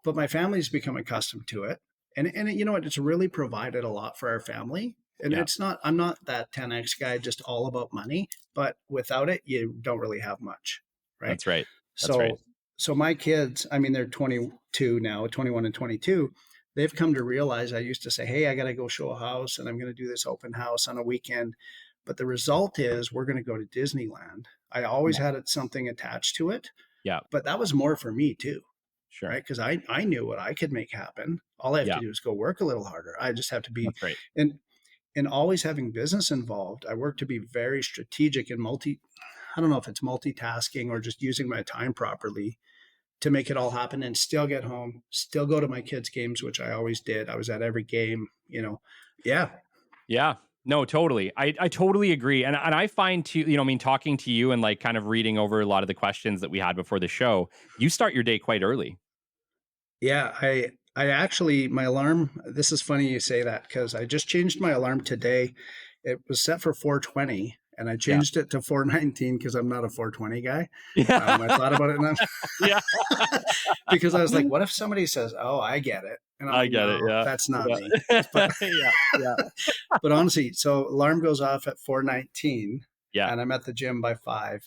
Speaker 3: but my family's become accustomed to it, and you know what, it's really provided a lot for our family. And
Speaker 1: Yeah.
Speaker 3: it's not, I'm not that 10x guy just all about money, but without it you don't really have much, right?
Speaker 1: That's right. That's right.
Speaker 3: So my kids, I mean, they're 22 now, 21 and 22. They've come to realize I used to say, "Hey, I got to go show a house and I'm going to do this open house on a weekend." But the result is we're going to go to Disneyland. I always
Speaker 1: Yeah.
Speaker 3: had something attached to it,
Speaker 1: Yeah.
Speaker 3: but that was more for me too,
Speaker 1: Sure.
Speaker 3: right? Because I knew what I could make happen. All I have
Speaker 1: Yeah.
Speaker 3: to do is go work a little harder. I just have to be,
Speaker 1: That's right.
Speaker 3: and always having business involved, I work to be very strategic and I don't know if it's multitasking or just using my time properly to make it all happen and still get home, still go to my kids' games, which I always did. I was at every game. Yeah.
Speaker 1: Yeah. No, totally. I totally agree. And I find too, talking to you and like kind of reading over a lot of the questions that we had before the show, you start your day quite early.
Speaker 3: Yeah. I actually, my alarm, this is funny you say that because I just changed my alarm today. It was set for 4:20 and I
Speaker 1: Yeah.
Speaker 3: changed it to 4:19 because I'm not a 4:20 guy.
Speaker 1: Yeah.
Speaker 3: I thought about it and
Speaker 1: Yeah.
Speaker 3: because I was like, what if somebody says, "Oh, I get it." And I'm
Speaker 1: I
Speaker 3: like,
Speaker 1: get it.
Speaker 3: no,
Speaker 1: Yeah.
Speaker 3: that's not me.
Speaker 1: Yeah.
Speaker 3: But
Speaker 1: Yeah. Yeah.
Speaker 3: but honestly, so alarm goes off at 4:19
Speaker 1: Yeah.
Speaker 3: and I'm at the gym by 5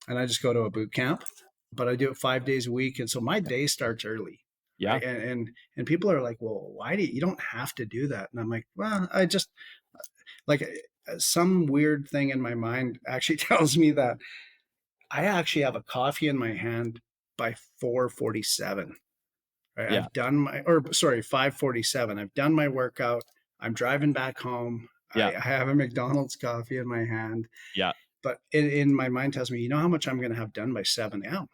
Speaker 3: and I just go to a boot camp, but I do it 5 days a week. And so my day starts early.
Speaker 1: Yeah.
Speaker 3: Right. And people are like, "Well, why do you don't have to do that?" And I'm like, well, I just like some weird thing in my mind actually tells me that I actually have a coffee in my hand by 4:47. Right.
Speaker 1: Yeah.
Speaker 3: I've done or sorry, 5:47. I've done my workout. I'm driving back home.
Speaker 1: Yeah.
Speaker 3: I have a McDonald's coffee in my hand,
Speaker 1: Yeah.
Speaker 3: but in my mind tells me, you know how much I'm going to have done by 7 a.m.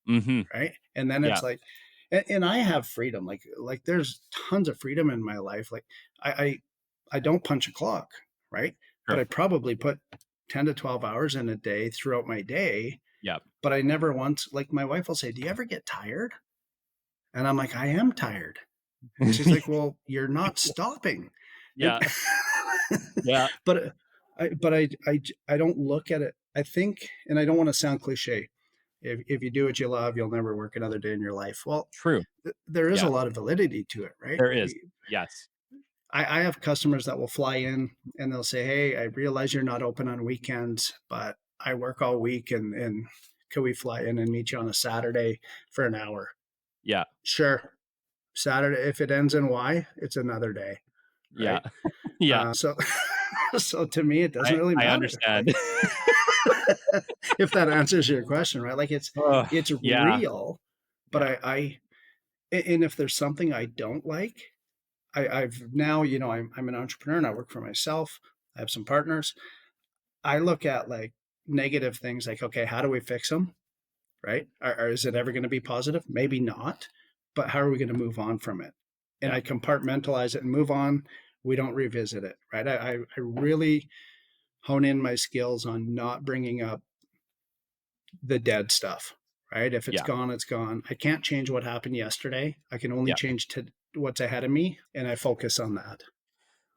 Speaker 1: Mm-hmm.
Speaker 3: Right. And then
Speaker 1: Yeah.
Speaker 3: it's like, and I have freedom. Like there's tons of freedom in my life. Like I don't punch a clock. Right. But
Speaker 1: Sure.
Speaker 3: I probably put 10 to 12 hours in a day throughout my day.
Speaker 1: Yeah.
Speaker 3: But I never once, like my wife will say, "Do you ever get tired?" And I'm like, "I am tired." And she's like, "Well, you're not stopping." And
Speaker 1: Yeah. Yeah.
Speaker 3: but I don't look at it. I think, and I don't want to sound cliche. If you do what you love, you'll never work another day in your life. Well,
Speaker 1: True.
Speaker 3: there is
Speaker 1: Yeah.
Speaker 3: a lot of validity to it, right?
Speaker 1: There is. Yes.
Speaker 3: I have customers that will fly in and they'll say, "Hey, I realize you're not open on weekends, but I work all week, and could we fly in and meet you on a Saturday for an hour?"
Speaker 1: Yeah.
Speaker 3: Sure. Saturday, if it ends in Y, it's another day,
Speaker 1: Yeah.
Speaker 3: right?
Speaker 1: Yeah.
Speaker 3: So, so to me, it doesn't really
Speaker 1: I
Speaker 3: matter.
Speaker 1: understand.
Speaker 3: If that answers your question, right? Like
Speaker 1: Ugh,
Speaker 3: it's
Speaker 1: yeah.
Speaker 3: real, but
Speaker 1: Yeah.
Speaker 3: and if there's something I don't like, I've now, I'm an entrepreneur and I work for myself. I have some partners. I look at like negative things like, okay, how do we fix them? Right? Or is it ever going to be positive? Maybe not, but how are we going to move on from it? And
Speaker 1: Yeah.
Speaker 3: I compartmentalize it and move on. We don't revisit it, right? I really hone in my skills on not bringing up the dead stuff, right? If it's
Speaker 1: Yeah.
Speaker 3: gone, it's gone. I can't change what happened yesterday. I can only
Speaker 1: Yeah.
Speaker 3: change to what's ahead of me, and I focus on that.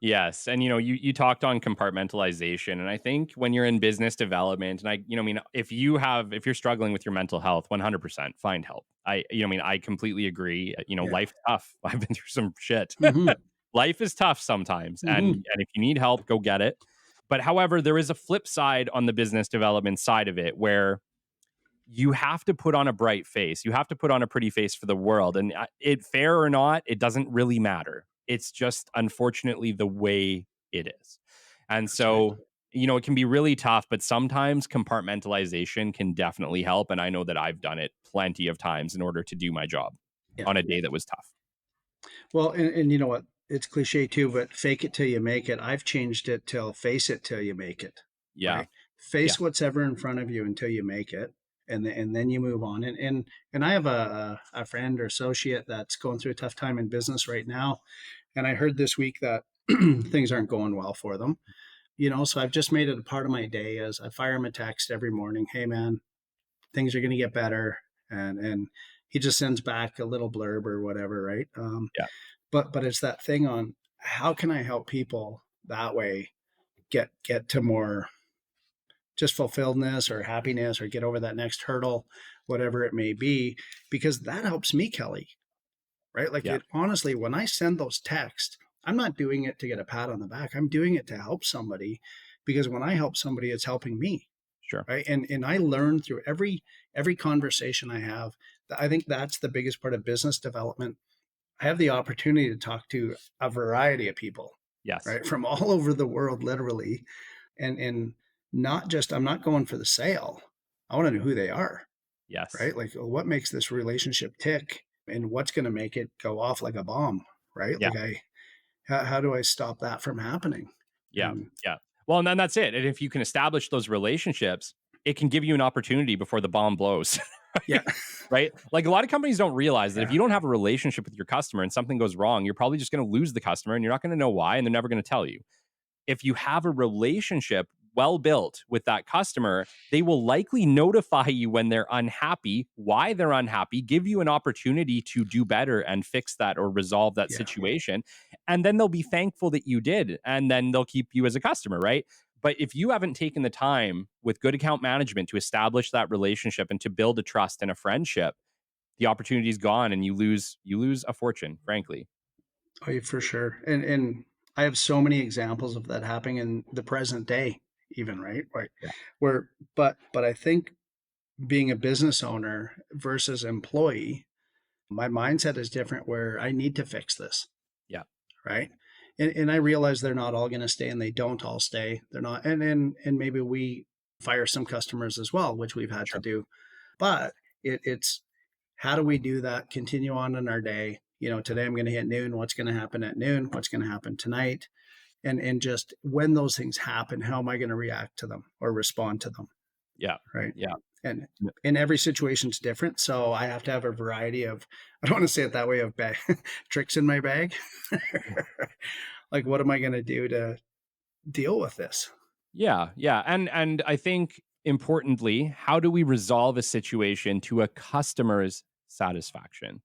Speaker 1: Yes, and you talked on compartmentalization, and I think when you're in business development, and I mean, if you're struggling with your mental health, 100% find help. I completely agree.
Speaker 3: Yeah.
Speaker 1: Life's tough. I've been through some shit.
Speaker 3: Mm-hmm.
Speaker 1: Life is tough sometimes,
Speaker 3: Mm-hmm.
Speaker 1: and if you need help, go get it. But however, there is a flip side on the business development side of it where you have to put on a bright face. You have to put on a pretty face for the world. And it fair or not, it doesn't really matter. It's just unfortunately the way it is. And
Speaker 3: That's right.
Speaker 1: so, it can be really tough, but sometimes compartmentalization can definitely help. And I know that I've done it plenty of times in order to do my job
Speaker 3: Yeah.
Speaker 1: on a day that was tough.
Speaker 3: Well, and you know what? It's cliche too, but fake it till you make it. I've changed it till face it till you make it.
Speaker 1: Yeah.
Speaker 3: Right?
Speaker 1: Yeah.
Speaker 3: Face what's ever in front of you until you make it, and then you move on. And I have a friend or associate that's going through a tough time in business right now, and I heard this week that things aren't going well for them. So I've just made it a part of my day as I fire him a text every morning. Hey man, things are going to get better, and he just sends back a little blurb or whatever, right?
Speaker 1: Yeah.
Speaker 3: But it's that thing on how can I help people that way get to more just fulfilledness or happiness or get over that next hurdle, whatever it may be, because that helps me, Kelly, right? Like
Speaker 1: Yeah.
Speaker 3: it honestly, when I send those texts, I'm not doing it to get a pat on the back. I'm doing it to help somebody because when I help somebody, it's helping me.
Speaker 1: Sure.
Speaker 3: Right. And I learn through every conversation I have. I think that's the biggest part of business development. I have the opportunity to talk to a variety of people,
Speaker 1: Yes.
Speaker 3: right, from all over the world, literally, and not just I'm not going for the sale. I want to know who they are,
Speaker 1: Yes.
Speaker 3: right? Like what makes this relationship tick, and what's going to make it go off like a bomb, right?
Speaker 1: Yeah.
Speaker 3: Like how do I stop that from happening?
Speaker 1: Yeah.
Speaker 3: And
Speaker 1: Yeah. Well, and then that's it. And if you can establish those relationships, it can give you an opportunity before the bomb blows.
Speaker 3: yeah,
Speaker 1: Right? Like a lot of companies don't realize that if
Speaker 3: yeah,
Speaker 1: you don't have a relationship with your customer and something goes wrong, you're probably just going to lose the customer and you're not going to know why and they're never going to tell you. If you have a relationship well built with that customer, they will likely notify you when they're unhappy, why they're unhappy, give you an opportunity to do better and fix that or resolve that
Speaker 3: yeah.
Speaker 1: situation. And then they'll be thankful that you did. And then they'll keep you as a customer, right? But if you haven't taken the time with good account management to establish that relationship and to build a trust and a friendship, the opportunity is gone and you lose a fortune, frankly.
Speaker 3: Oh, yeah, for sure. And I have so many examples of that happening in the present day, even right, right,
Speaker 1: Yeah.
Speaker 3: where but I think being a business owner versus employee, my mindset is different where I need to fix this,
Speaker 1: Yeah.
Speaker 3: right? And I realize they're not all going to stay and they don't all stay. They're not, and maybe we fire some customers as well, which we've had to
Speaker 1: Sure.
Speaker 3: do. But it's how do we do that? Continue on in our day. Today I'm going to hit noon. What's going to happen at noon? What's going to happen tonight? And just when those things happen, how am I going to react to them or respond to them?
Speaker 1: Yeah.
Speaker 3: Right.
Speaker 1: Yeah.
Speaker 3: And in every situation's different. So I have to have a variety of, I don't want to say it that way, of tricks in my bag. Like, what am I going to do to deal with this?
Speaker 1: Yeah, yeah. And I think importantly, how do we resolve a situation to a customer's satisfaction?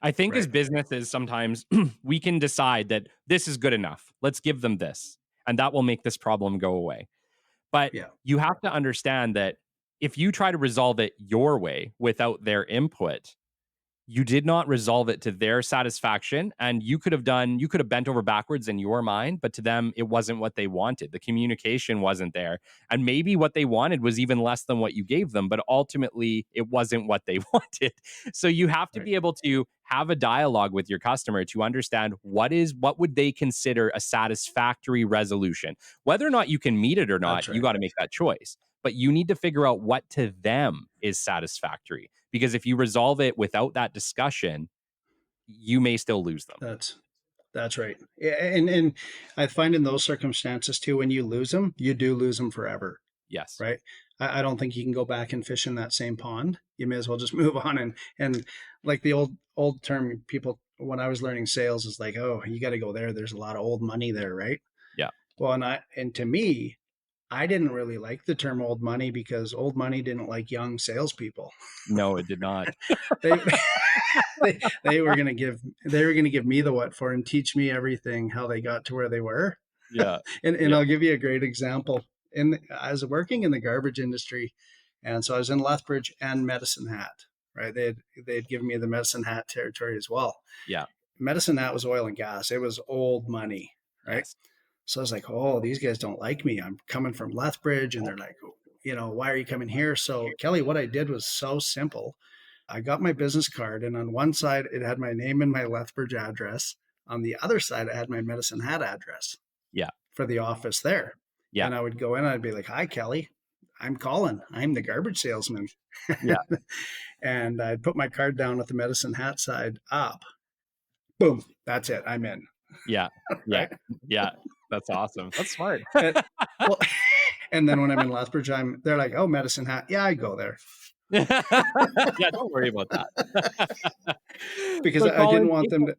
Speaker 1: I think as
Speaker 3: Right.
Speaker 1: businesses, sometimes we can decide that this is good enough. Let's give them this, and that will make this problem go away. But
Speaker 3: Yeah.
Speaker 1: you have to understand that if you try to resolve it your way without their input, you did not resolve it to their satisfaction, and you could have bent over backwards in your mind, but to them it wasn't what they wanted. The communication wasn't there, and maybe what they wanted was even less than what you gave them, but ultimately it wasn't what they wanted. So you have to
Speaker 3: Right.
Speaker 1: be able to have a dialogue with your customer to understand what would they consider a satisfactory resolution. Whether or not you can meet it or not,
Speaker 3: That's
Speaker 1: you
Speaker 3: right.
Speaker 1: got to make that choice, but you need to figure out what to them is satisfactory, because if you resolve it without that discussion, you may still lose them.
Speaker 3: That's That's right. Yeah, and I find in those circumstances too, when you lose them, you do lose them forever,
Speaker 1: Yes.
Speaker 3: right? I don't think you can go back and fish in that same pond. You may as well just move on and like the old term people when I was learning sales is like, oh, you got to go there. There's a lot of old money there, right?
Speaker 1: Yeah.
Speaker 3: Well, and to me, I didn't really like the term old money because old money didn't like young salespeople.
Speaker 1: No, it did not.
Speaker 3: They they were gonna give me the what for and teach me everything how they got to where they were.
Speaker 1: Yeah.
Speaker 3: And
Speaker 1: Yeah.
Speaker 3: I'll give you a great example. I was working in the garbage industry, and so I was in Lethbridge and Medicine Hat. Right, they'd given me the Medicine Hat territory as well.
Speaker 1: Yeah.
Speaker 3: Medicine Hat was oil and gas. It was old money, right?
Speaker 1: Yes.
Speaker 3: So I was like, oh, these guys don't like me. I'm coming from Lethbridge, and they're like, why are you coming here? So Kelly, what I did was so simple. I got my business card, and on one side it had my name and my Lethbridge address. On the other side, I had my Medicine Hat address
Speaker 1: Yeah.
Speaker 3: for the office there.
Speaker 1: Yeah.
Speaker 3: And I would go in, and I'd be like, "Hi, Kelly. I'm Colin. I'm the garbage salesman."
Speaker 1: Yeah.
Speaker 3: And I'd put my card down with the Medicine Hat side up. Boom. That's it. I'm in.
Speaker 1: Yeah. Yeah.
Speaker 3: Right?
Speaker 1: Yeah. That's awesome. That's smart.
Speaker 3: Well, and then when I'm in Lethbridge, they're like, "Oh, Medicine Hat. Yeah, I go there."
Speaker 1: Yeah, don't worry about that.
Speaker 3: Because
Speaker 1: So,
Speaker 3: I didn't
Speaker 1: Colin,
Speaker 3: want them to.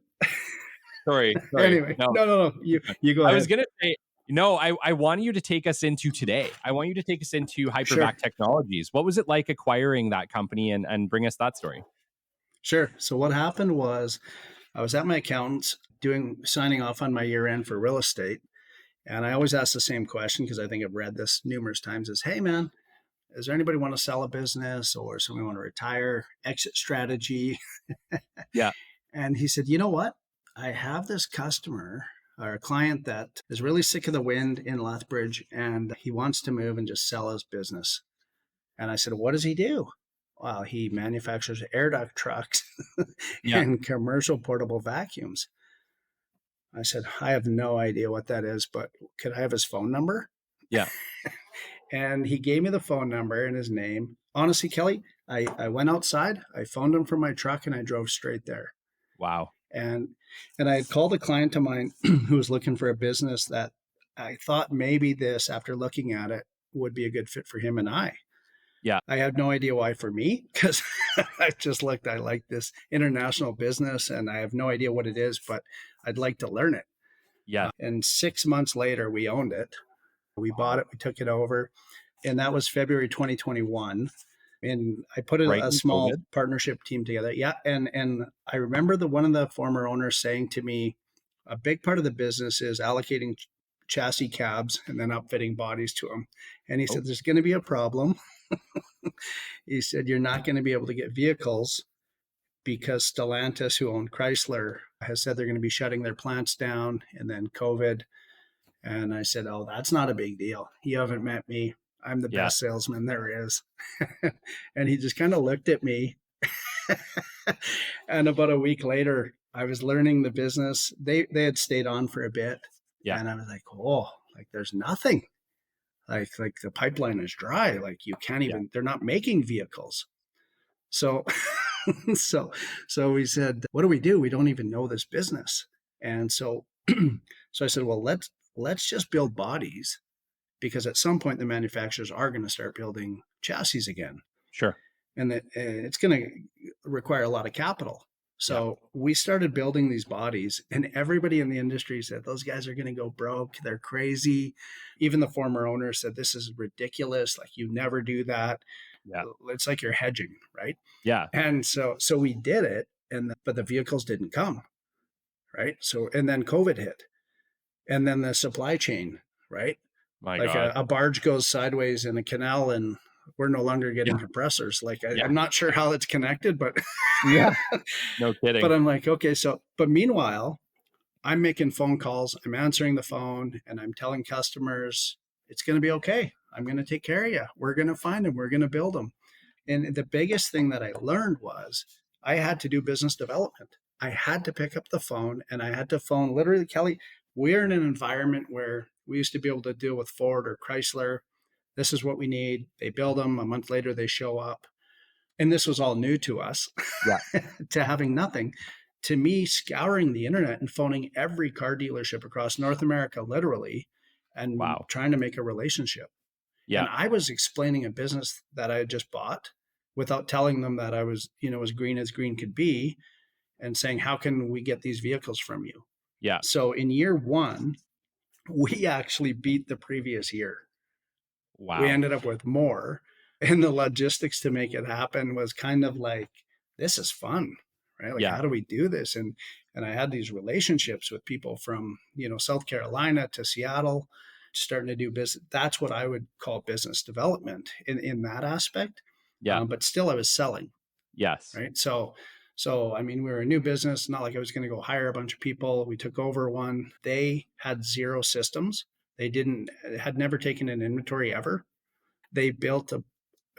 Speaker 1: sorry.
Speaker 3: Anyway,
Speaker 1: No.
Speaker 3: no. You go
Speaker 1: I
Speaker 3: ahead.
Speaker 1: was gonna say, no, I want you to take us into today. I want you to take us into Hypervac
Speaker 3: Sure.
Speaker 1: Technologies. What was it like acquiring that company, and bring us that story?
Speaker 3: Sure. So what happened was I was at my accountant's signing off on my year end for real estate. And I always ask the same question because I think I've read this numerous times is, hey, man, is there anybody want to sell a business or somebody want to retire, exit strategy?
Speaker 1: Yeah.
Speaker 3: And he said, you know what? I have this customer or a client that is really sick of the wind in Lethbridge and he wants to move and just sell his business. And I said, what does he do? Well, he manufactures air duct trucks
Speaker 1: Yeah.
Speaker 3: and commercial portable vacuums. I said, I have no idea what that is, but could I have his phone number?
Speaker 1: Yeah.
Speaker 3: And he gave me the phone number and his name. Honestly, Kelly, I went outside, I phoned him from my truck, and I drove straight there.
Speaker 1: Wow.
Speaker 3: And I had called a client of mine who was looking for a business that I thought maybe this, after looking at it, would be a good fit for him and I.
Speaker 1: Yeah.
Speaker 3: I had no idea why for me, because I just looked, I like this international business and I have no idea what it is, but I'd like to learn it.
Speaker 1: Yeah.
Speaker 3: And 6 months later, we owned it. We bought it, we took it over. And that was February 2021. And I put
Speaker 1: Right
Speaker 3: a
Speaker 1: in
Speaker 3: small
Speaker 1: COVID.
Speaker 3: partnership team together. Yeah. And I remember one of the former owners saying to me, a big part of the business is allocating chassis cabs and then upfitting bodies to them. And he said, there's going to be a problem. He said, you're not going to be able to get vehicles because Stellantis, who owned Chrysler, has said they're going to be shutting their plants down, and then COVID. And I said, oh, that's not a big deal. You haven't met me. I'm the best salesman there is. And he just kind of looked at me. And about a week later, I was learning the business. They had stayed on for a bit.
Speaker 1: Yeah.
Speaker 3: And I was like, oh, like there's nothing. Like the pipeline is dry. Like you can't even, they're not making vehicles. So, so we said, what do? We don't even know this business. And so, so I said, well, let's just build bodies, because at some point the manufacturers are going to start building chassis again.
Speaker 1: Sure.
Speaker 3: And it's going to require a lot of capital. So we started building these bodies, and everybody in the industry said, those guys are going to go broke. They're crazy. Even the former owner said, this is ridiculous. Like, you never do that.
Speaker 1: Yeah.
Speaker 3: It's like you're hedging, right?
Speaker 1: Yeah.
Speaker 3: And so we did it, but the vehicles didn't come, right? So, and then COVID hit, and then the supply chain, right?
Speaker 1: My
Speaker 3: like
Speaker 1: God.
Speaker 3: a barge goes sideways in a canal and we're no longer getting compressors. Like I'm not sure how it's connected, but
Speaker 1: yeah, no kidding.
Speaker 3: But I'm like, okay, but meanwhile, I'm making phone calls, I'm answering the phone, and I'm telling customers, it's going to be okay. I'm going to take care of you. We're going to find them. We're going to build them. And the biggest thing that I learned was I had to do business development. I had to pick up the phone, and I had to phone literally, Kelly, we're in an environment where we used to be able to deal with Ford or Chrysler. This is what we need. They build them. A month later, they show up. And this was all new to us, to having nothing. To me, scouring the internet and phoning every car dealership across North America, literally, and trying to make a relationship. Yeah. And I was explaining a business that I had just bought without telling them that I was, as green could be, and saying, how can we get these vehicles from you? Yeah. So in year one, we actually beat the previous year. We
Speaker 1: Wow.
Speaker 3: ended up with more. And the logistics to make it happen was kind of like, this is fun, right? Like,
Speaker 1: Yeah.
Speaker 3: how do we do this? And I had these relationships with people from, South Carolina to Seattle, starting to do business. That's what I would call business development in that aspect.
Speaker 1: Yeah.
Speaker 3: But still I was selling,
Speaker 1: Yes.
Speaker 3: right? So I mean, we were a new business, not like I was going to go hire a bunch of people. We took over one. They had zero systems. They had never taken an inventory ever. They built a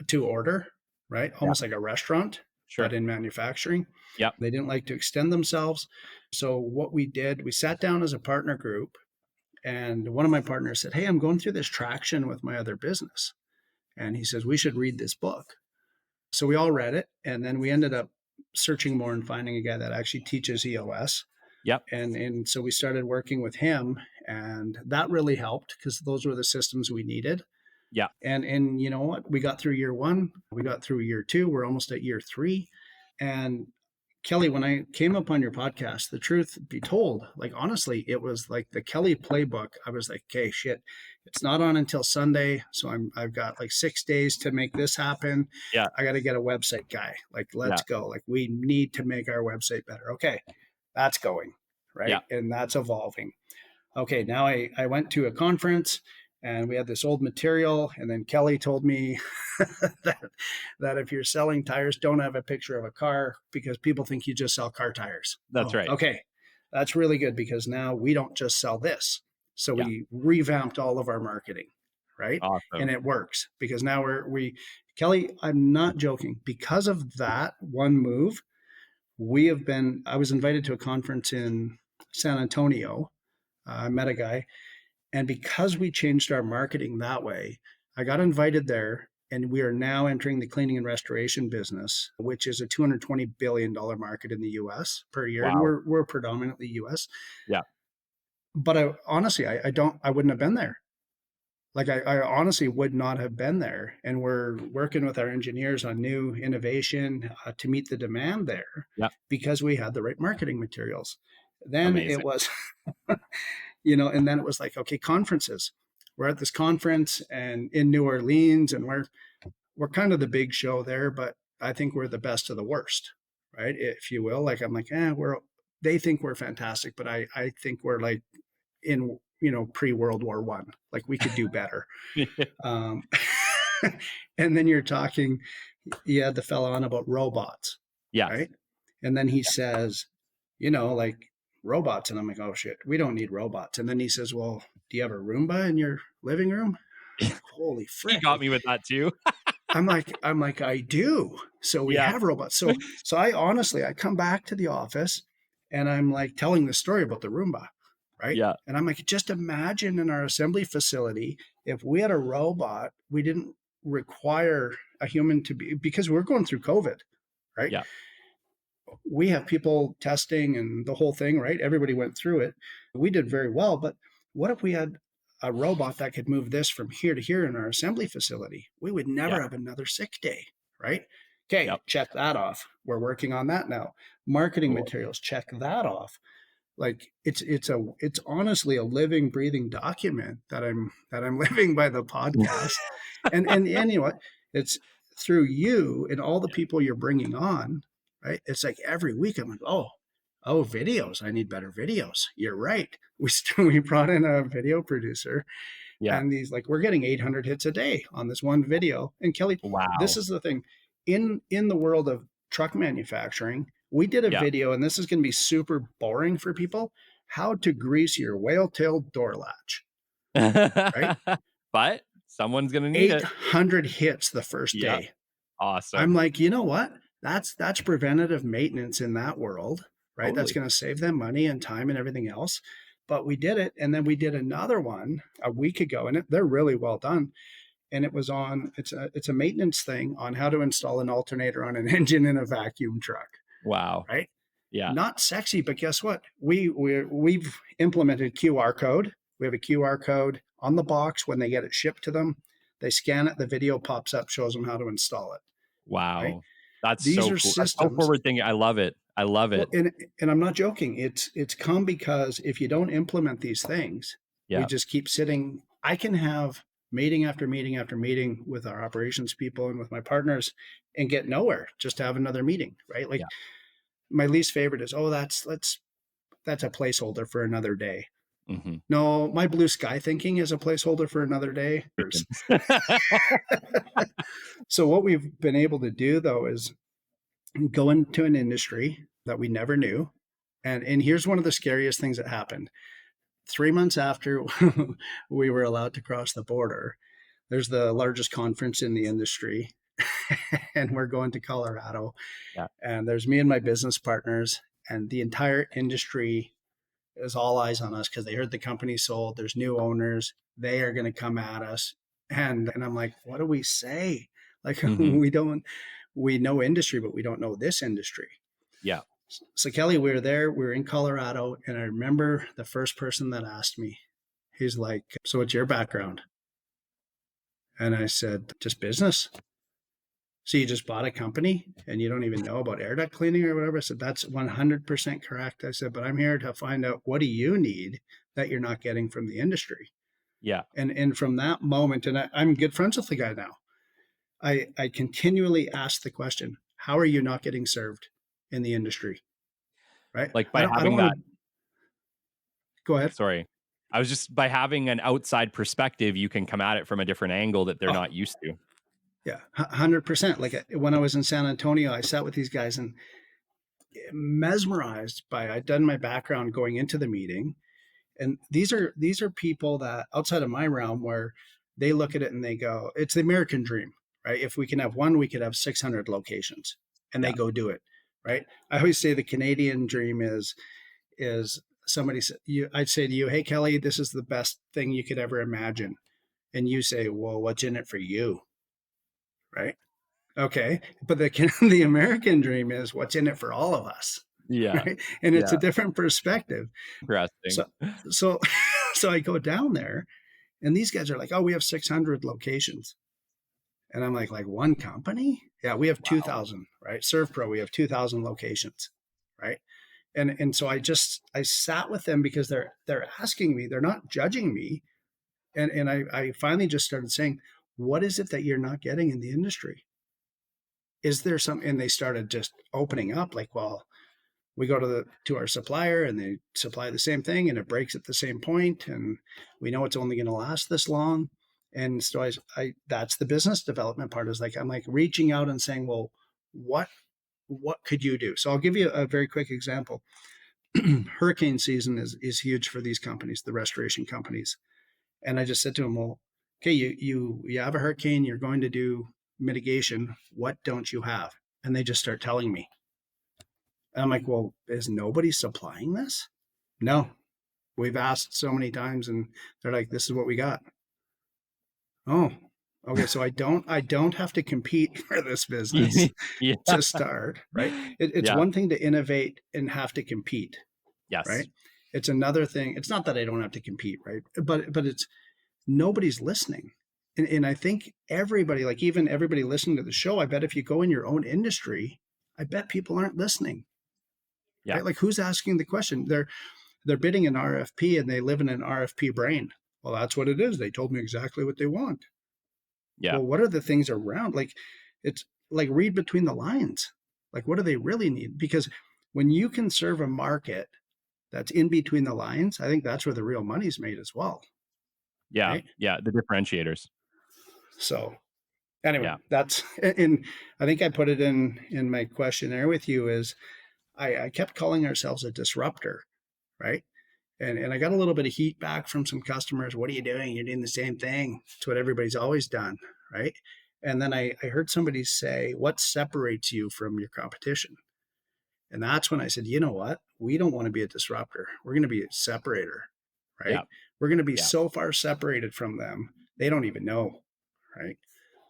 Speaker 3: to order, right?
Speaker 1: Yeah.
Speaker 3: Almost like a restaurant,
Speaker 1: Sure.
Speaker 3: but in manufacturing.
Speaker 1: Yep.
Speaker 3: They didn't like to extend themselves. So what we did, we sat down as a partner group, and one of my partners said, "Hey, I'm going through this traction with my other business." And he says, "We should read this book." So we all read it, and then we ended up searching more and finding a guy that actually teaches EOS.
Speaker 1: Yep.
Speaker 3: And so we started working with him, and that really helped because those were the systems we needed.
Speaker 1: Yeah.
Speaker 3: And you know what? We got through year one, we got through year two, we're almost at year three. And Kelly, when I came up on your podcast, the truth be told, like honestly, it was like the Kelly playbook. I was like, okay, shit, it's not on until Sunday. So I've got like 6 days to make this happen.
Speaker 1: Yeah.
Speaker 3: I got to get a website guy. Like, let's
Speaker 1: Yeah.
Speaker 3: go. Like, we need to make our website better. Okay, that's going, right?
Speaker 1: Yeah.
Speaker 3: And that's evolving. Okay, now I went to a conference and we had this old material, and then Kelly told me that if you're selling tires, don't have a picture of a car because people think you just sell car tires.
Speaker 1: That's right.
Speaker 3: Okay, that's really good because now we don't just sell this. So
Speaker 1: Yeah.
Speaker 3: we revamped all of our marketing, right?
Speaker 1: Awesome.
Speaker 3: And it works because now Kelly, I'm not joking. Because of that one move, I was invited to a conference in San Antonio. I met a guy, and because we changed our marketing that way, I got invited there, and we are now entering the cleaning and restoration business, which is a $220 billion market in the US per year.
Speaker 1: Wow.
Speaker 3: And we're predominantly US.
Speaker 1: Yeah.
Speaker 3: But I honestly, I wouldn't have been there. Like I honestly would not have been there. And we're working with our engineers on new innovation to meet the demand there.
Speaker 1: Yeah.
Speaker 3: Because we had the right marketing materials. Then
Speaker 1: Amazing.
Speaker 3: it was, and then it was like, okay, conferences. We're at this conference and in New Orleans, and we're kind of the big show there, but I think we're the best of the worst, right? If you will. Like, I'm like, they think we're fantastic, but I think we're like in, pre-World War One. Like, we could do better. And then you had the fella on about robots.
Speaker 1: Yes.
Speaker 3: Right. And then he says, like, robots. And I'm like, oh shit, we don't need robots. And then he says, well, do you have a Roomba in your living room? I'm like, holy frick.
Speaker 1: He got me with that too.
Speaker 3: I'm like, I do. So we have robots. So I come back to the office and I'm like telling the story about the Roomba. Right.
Speaker 1: Yeah.
Speaker 3: And I'm like, just imagine in our assembly facility, if we had a robot, we didn't require a human to be, because we're going through COVID. Right.
Speaker 1: Yeah.
Speaker 3: We have people testing and the whole thing, right? Everybody went through it. We did very well. But what if we had a robot that could move this from here to here in our assembly facility? We would never have another sick day, right? Okay, check that off. We're working on that now. Marketing materials, check that off. Like, it's honestly a living, breathing document that I'm living by the podcast. and you know what? It's through you and all the people you're bringing on. Right? It's like every week I'm like, oh, videos. I need better videos. You're right. We brought in a video producer, and he's like, we're getting 800 hits a day on this one video. And Kelly, this is the thing. In the world of truck manufacturing, we did a video, and this is going to be super boring for people, how to grease your whale-tailed door latch. Right?
Speaker 1: But someone's going to need
Speaker 3: 800 hits the first day.
Speaker 1: Awesome.
Speaker 3: I'm like, you know what? That's preventative maintenance in that world, right? Totally. That's going to save them money and time and everything else. But we did it. And then we did another one a week ago, and they're really well done. And it was it's a maintenance thing on how to install an alternator on an engine in a vacuum truck.
Speaker 1: Wow.
Speaker 3: Right?
Speaker 1: Yeah.
Speaker 3: Not sexy, but guess what? We've implemented QR code. We have a QR code on the box. When they get it shipped to them, they scan it. The video pops up, shows them how to install it.
Speaker 1: Wow. Right?
Speaker 3: These
Speaker 1: so
Speaker 3: are
Speaker 1: cool.
Speaker 3: systems.
Speaker 1: That's so forward thinking. I love it. Well,
Speaker 3: and I'm not joking. It's come because if you don't implement these things, we just keep sitting. I can have meeting after meeting after meeting with our operations people and with my partners and get nowhere, just to have another meeting, right? Like
Speaker 1: Yeah.
Speaker 3: my least favorite is, oh, that's a placeholder for another day.
Speaker 1: Mm-hmm.
Speaker 3: No, my blue sky thinking is a placeholder for another day. So what we've been able to do though is go into an industry that we never knew. And here's one of the scariest things that happened. 3 months after we were allowed to cross the border, there's the largest conference in the industry. And we're going to Colorado.
Speaker 1: Yeah.
Speaker 3: And there's me and my business partners, and the entire industry is all eyes on us because they heard the company sold. There's new owners. They are going to come at us. And I'm like, what do we say? Like,
Speaker 1: Mm-hmm.
Speaker 3: we know industry, but we don't know this industry.
Speaker 1: Yeah.
Speaker 3: So Kelly, we were in Colorado, and I remember the first person that asked me, he's like, so what's your background? And I said, just business. So you just bought a company and you don't even know about air duct cleaning or whatever? I said, that's 100% correct. I said, but I'm here to find out, what do you need that you're not getting from the industry?
Speaker 1: Yeah.
Speaker 3: And from that moment, and I'm good friends with the guy now, I continually ask the question, how are you not getting served in the industry? Right?
Speaker 1: Like
Speaker 3: I
Speaker 1: by
Speaker 3: don't
Speaker 1: having
Speaker 3: want
Speaker 1: that,
Speaker 3: to go ahead.
Speaker 1: sorry. I was just, by having an outside perspective, you can come at it from a different angle that they're not used to.
Speaker 3: Yeah, 100%. Like when I was in San Antonio, I sat with these guys and mesmerized by, I'd done my background going into the meeting. And these are people that outside of my realm, where they look at it and they go, it's the American dream, right? If we can have one, we could have 600 locations, and they go do it, right? I always say the Canadian dream is somebody said, I'd say to you, hey, Kelly, this is the best thing you could ever imagine. And you say, well, what's in it for you? Right. Okay. But the American dream is, what's in it for all of us.
Speaker 1: Yeah.
Speaker 3: Right? And it's
Speaker 1: Yeah.
Speaker 3: a different perspective.
Speaker 1: Interesting.
Speaker 3: So I go down there, and these guys are like, oh, we have 600 locations. And I'm like one company? Yeah, we have 2,000, right? ServPro, we have 2,000 locations, right? And so I sat with them because they're asking me, they're not judging me. And I finally just started saying, what is it that you're not getting in the industry? Is there something? And they started just opening up, like, well, we go to our supplier and they supply the same thing and it breaks at the same point, and we know it's only going to last this long. And so I that's the business development part, is like, I'm like reaching out and saying, well, what could you do? So I'll give you a very quick example. Hurricane season is huge for these companies, the restoration companies. And I just said to them, well, okay, you have a hurricane, you're going to do mitigation. What don't you have? And they just start telling me. And I'm like, well, is nobody supplying this? No, we've asked so many times, and they're like, this is what we got. Oh, okay. So I don't have to compete for this business
Speaker 1: Yeah.
Speaker 3: to start, right? It's
Speaker 1: Yeah.
Speaker 3: one thing to innovate and have to compete,
Speaker 1: Yes.
Speaker 3: right? It's another thing. It's not that I don't have to compete, right? But it's, nobody's listening. And I think everybody, like even everybody listening to the show, I bet if you go in your own industry, I bet people aren't listening.
Speaker 1: Yeah.
Speaker 3: Right? Like, who's asking the question? They're bidding an RFP and they live in an RFP brain. Well, that's what it is. They told me exactly what they want.
Speaker 1: Yeah.
Speaker 3: Well, what are the things around? Like, it's like, read between the lines. Like, what do they really need? Because when you can serve a market that's in between the lines, I think that's where the real money's made as well.
Speaker 1: Yeah.
Speaker 3: Right?
Speaker 1: Yeah. The differentiators.
Speaker 3: So anyway,
Speaker 1: Yeah.
Speaker 3: that's, and I think I put it in my questionnaire with you, is I kept calling ourselves a disruptor, right? And I got a little bit of heat back from some customers. What are you doing? You're doing the same thing. It's what everybody's always done, right? And then I heard somebody say, what separates you from your competition? And that's when I said, you know what? We don't want to be a disruptor. We're going to be a separator, right?
Speaker 1: Yeah.
Speaker 3: We're going to be
Speaker 1: Yeah.
Speaker 3: so far separated from them, they don't even know, right?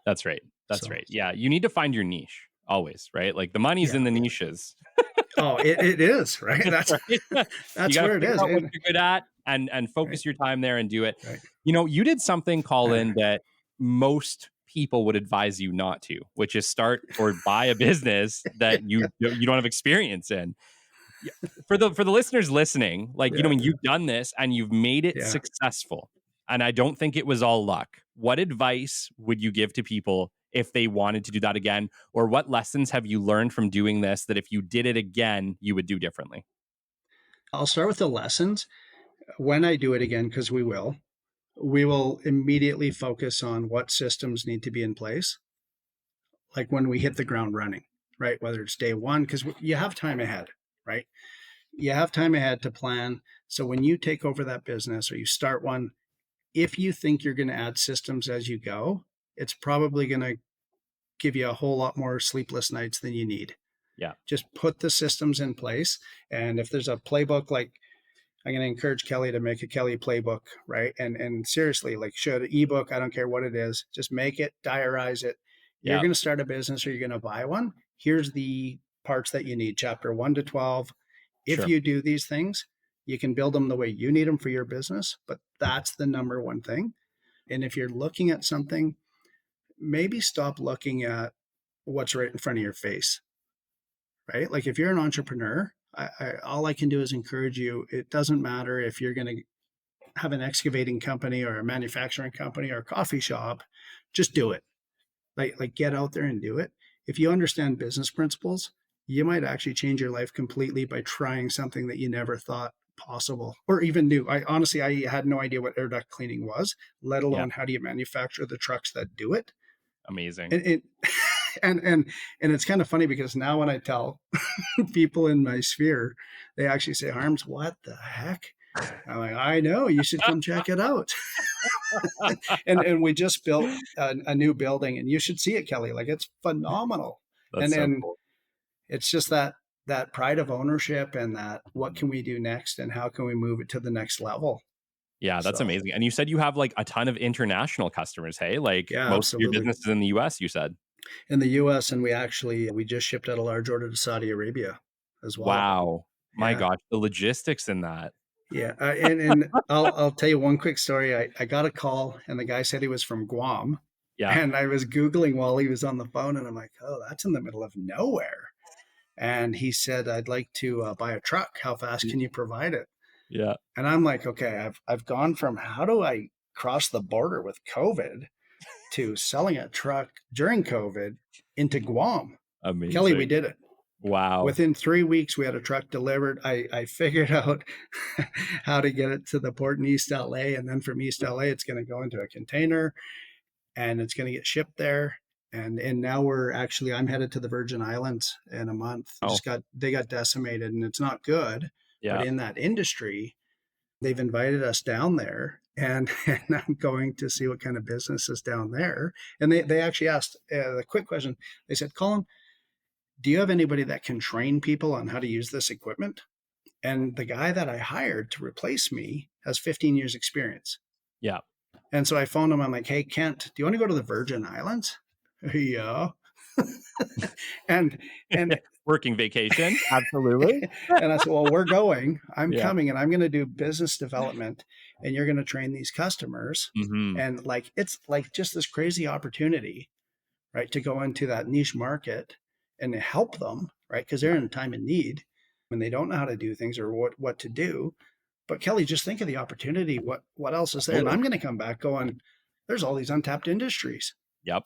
Speaker 1: That's right. That's right. Yeah. You need to find your niche always, right? Like the money's in the niches.
Speaker 3: Oh, it is, right? That's
Speaker 1: right?
Speaker 3: that's where it is.
Speaker 1: What you're good at and focus your time there and do it.
Speaker 3: Right.
Speaker 1: You did something, Colin, that most people would advise you not to, which is start or buy a business that you don't have experience in. For the listeners listening, like, when you've done this and you've made it successful, And I don't think it was all luck. What advice would you give to people if they wanted to do that again? Or what lessons have you learned from doing this that if you did it again, you would do differently?
Speaker 3: I'll start with the lessons. When I do it again, because we will immediately focus on what systems need to be in place, like when we hit the ground running, right? Whether it's day one, because you have time ahead, right? You have time ahead to plan. So when you take over that business or you start one, if you think you're going to add systems as you go, it's probably going to give you a whole lot more sleepless nights than you need.
Speaker 1: Yeah.
Speaker 3: Just put the systems in place. And if there's a playbook, like I'm going to encourage Kelly to make a Kelly playbook, right? And seriously, like show an ebook, I don't care what it is, just make it, diarize it. You're
Speaker 1: Yeah.
Speaker 3: going to start a business or you're going to buy one. Here's the parts that you need, chapter 1 to 12. If
Speaker 1: Sure.
Speaker 3: you do these things, you can build them the way you need them for your business, but that's the number one thing. And if you're looking at something, maybe stop looking at what's right in front of your face, right? Like if you're an entrepreneur, all I can do is encourage you. It doesn't matter if you're going to have an excavating company or a manufacturing company or a coffee shop, just do it. Like get out there and do it. If you understand business principles, you might actually change your life completely by trying something that you never thought possible or even knew. I had no idea what air duct cleaning was, let
Speaker 1: Yeah.
Speaker 3: alone how do you manufacture the trucks that do it.
Speaker 1: Amazing.
Speaker 3: And it's kind of funny because now when I tell people in my sphere, they actually say, Harms, what the heck? I'm like, I know, you should come check it out. and we just built a new building, and you should see it, Kelly. Like it's phenomenal.
Speaker 1: That's so
Speaker 3: And
Speaker 1: cool.
Speaker 3: it's just that pride of ownership and that what can we do next and how can we move it to the next level.
Speaker 1: Yeah, that's
Speaker 3: So,
Speaker 1: amazing. And you said you have like a ton of international customers, hey? Like
Speaker 3: yeah,
Speaker 1: most of your
Speaker 3: absolutely.
Speaker 1: business is in the US, you said.
Speaker 3: In the US, and we just shipped out a large order to Saudi Arabia as well.
Speaker 1: Wow. My
Speaker 3: Yeah.
Speaker 1: gosh, the logistics in that.
Speaker 3: Yeah, and I'll tell you one quick story. I got a call, and the guy said he was from Guam,
Speaker 1: Yeah.
Speaker 3: and I was Googling while he was on the phone, and I'm like, oh, that's in the middle of nowhere. And he said, I'd like to buy a truck. How fast can you provide it?
Speaker 1: Yeah.
Speaker 3: And I'm like, okay, I've gone from how do I cross the border with COVID to selling a truck during COVID into Guam.
Speaker 1: Amazing.
Speaker 3: Kelly, we did it.
Speaker 1: Wow.
Speaker 3: Within 3 weeks, we had a truck delivered. I figured out how to get it to the port in East LA. And then from East LA, it's going to go into a container and it's going to get shipped there. And now I'm headed to the Virgin Islands in a month.
Speaker 1: Oh.
Speaker 3: They got decimated and it's not good.
Speaker 1: Yeah.
Speaker 3: But in that industry, they've invited us down there. And I'm going to see what kind of business is down there. And they actually asked a quick question. They said, Colin, do you have anybody that can train people on how to use this equipment? And the guy that I hired to replace me has 15 years experience.
Speaker 1: Yeah.
Speaker 3: And so I phoned him. I'm like, hey, Kent, do you want to go to the Virgin Islands? Yeah. and
Speaker 1: Working vacation. Absolutely.
Speaker 3: and I said, well, we're going. I'm
Speaker 1: Yeah.
Speaker 3: coming and I'm going to do business development and you're going to train these customers.
Speaker 1: Mhm.
Speaker 3: And like, it's like just this crazy opportunity, right? To go into that niche market and help them, right? Because they're in time of need and they don't know how to do things or what to do. But Kelly, just think of the opportunity. What else is there? And I'm going to come back going, there's all these untapped industries.
Speaker 1: Yep.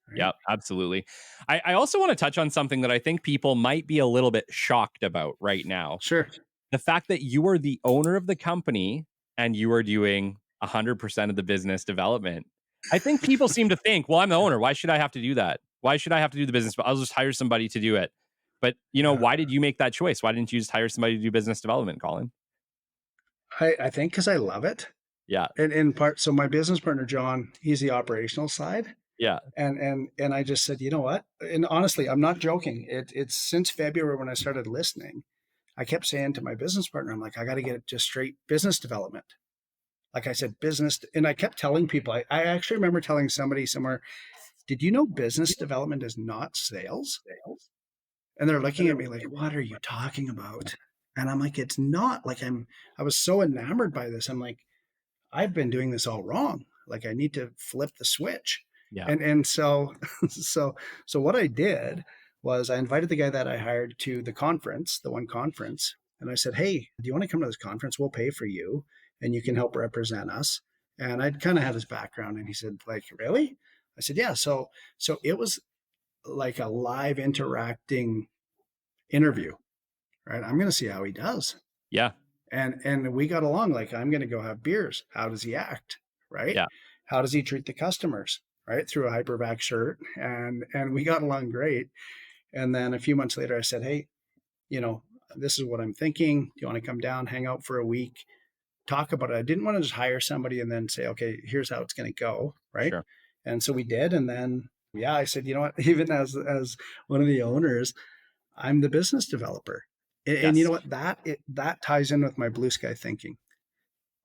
Speaker 3: Right?
Speaker 1: Yep, absolutely. I also want to touch on something that I think people might be a little bit shocked about right now.
Speaker 3: Sure.
Speaker 1: The fact that you are the owner of the company and you are doing 100% of the business development. I think people seem to think, well, I'm the owner. Why should I have to do that? Why should I have to do the business? I'll just hire somebody to do it. But, why did you make that choice? Why didn't you just hire somebody to do business development, Colin?
Speaker 3: I think because I love it.
Speaker 1: Yeah.
Speaker 3: And in part, so my business partner, John, he's the operational side.
Speaker 1: Yeah.
Speaker 3: And I just said, you know what? And honestly, I'm not joking. It's since February when I started listening, I kept saying to my business partner, I'm like, I got to get just straight business development. Like I said, business. And I kept telling people, I actually remember telling somebody somewhere, did you know business development is not sales? And they're looking at me like, what are you talking about? And I'm like, it's not. Like I was so enamored by this. I'm like, I've been doing this all wrong. Like I need to flip the switch.
Speaker 1: Yeah.
Speaker 3: And so what I did was I invited the guy that I hired to the conference, the one conference. And I said, hey, do you want to come to this conference? We'll pay for you and you can help represent us. And I'd kind of had his background, and he said, like, really? I said, yeah. So it was like a live interacting interview, right? I'm going to see how he does.
Speaker 1: Yeah.
Speaker 3: And we got along. Like, I'm going to go have beers. How does he act? Right?
Speaker 1: Yeah.
Speaker 3: How does he treat the customers? Right? Through a Hypervac shirt. And we got along great. And then a few months later, I said, hey, you know, this is what I'm thinking. Do you want to come down, hang out for a week, talk about it? I didn't want to just hire somebody and then say, okay, here's how it's going to go. Right.
Speaker 1: Sure.
Speaker 3: And so we did. And then, yeah, I said, you know what, even as one of the owners, I'm the business developer. And you
Speaker 1: Yes.
Speaker 3: know what, that ties in with my blue sky thinking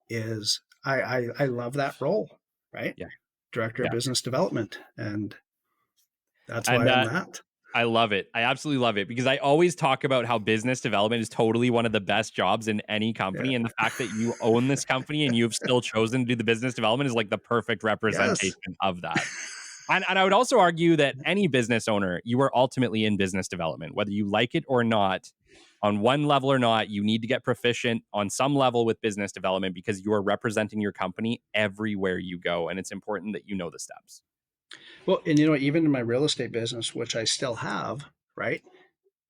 Speaker 3: is I love that role, right?
Speaker 1: Yeah.
Speaker 3: Director of
Speaker 1: Yeah.
Speaker 3: business development. And that's
Speaker 1: And
Speaker 3: why I'm that.
Speaker 1: I love it. I absolutely love it because I always talk about how business development is totally one of the best jobs in any
Speaker 3: Yeah.
Speaker 1: company. And the fact that you own this company and you've still chosen to do the business development is like the perfect
Speaker 3: Yes.
Speaker 1: representation of that. And I would also argue that any business owner, you are ultimately in business development, whether you like it or not. On one level or not, you need to get proficient on some level with business development because you are representing your company everywhere you go. And it's important that you know the steps.
Speaker 3: Well, and you know, even in my real estate business, which I still have, right?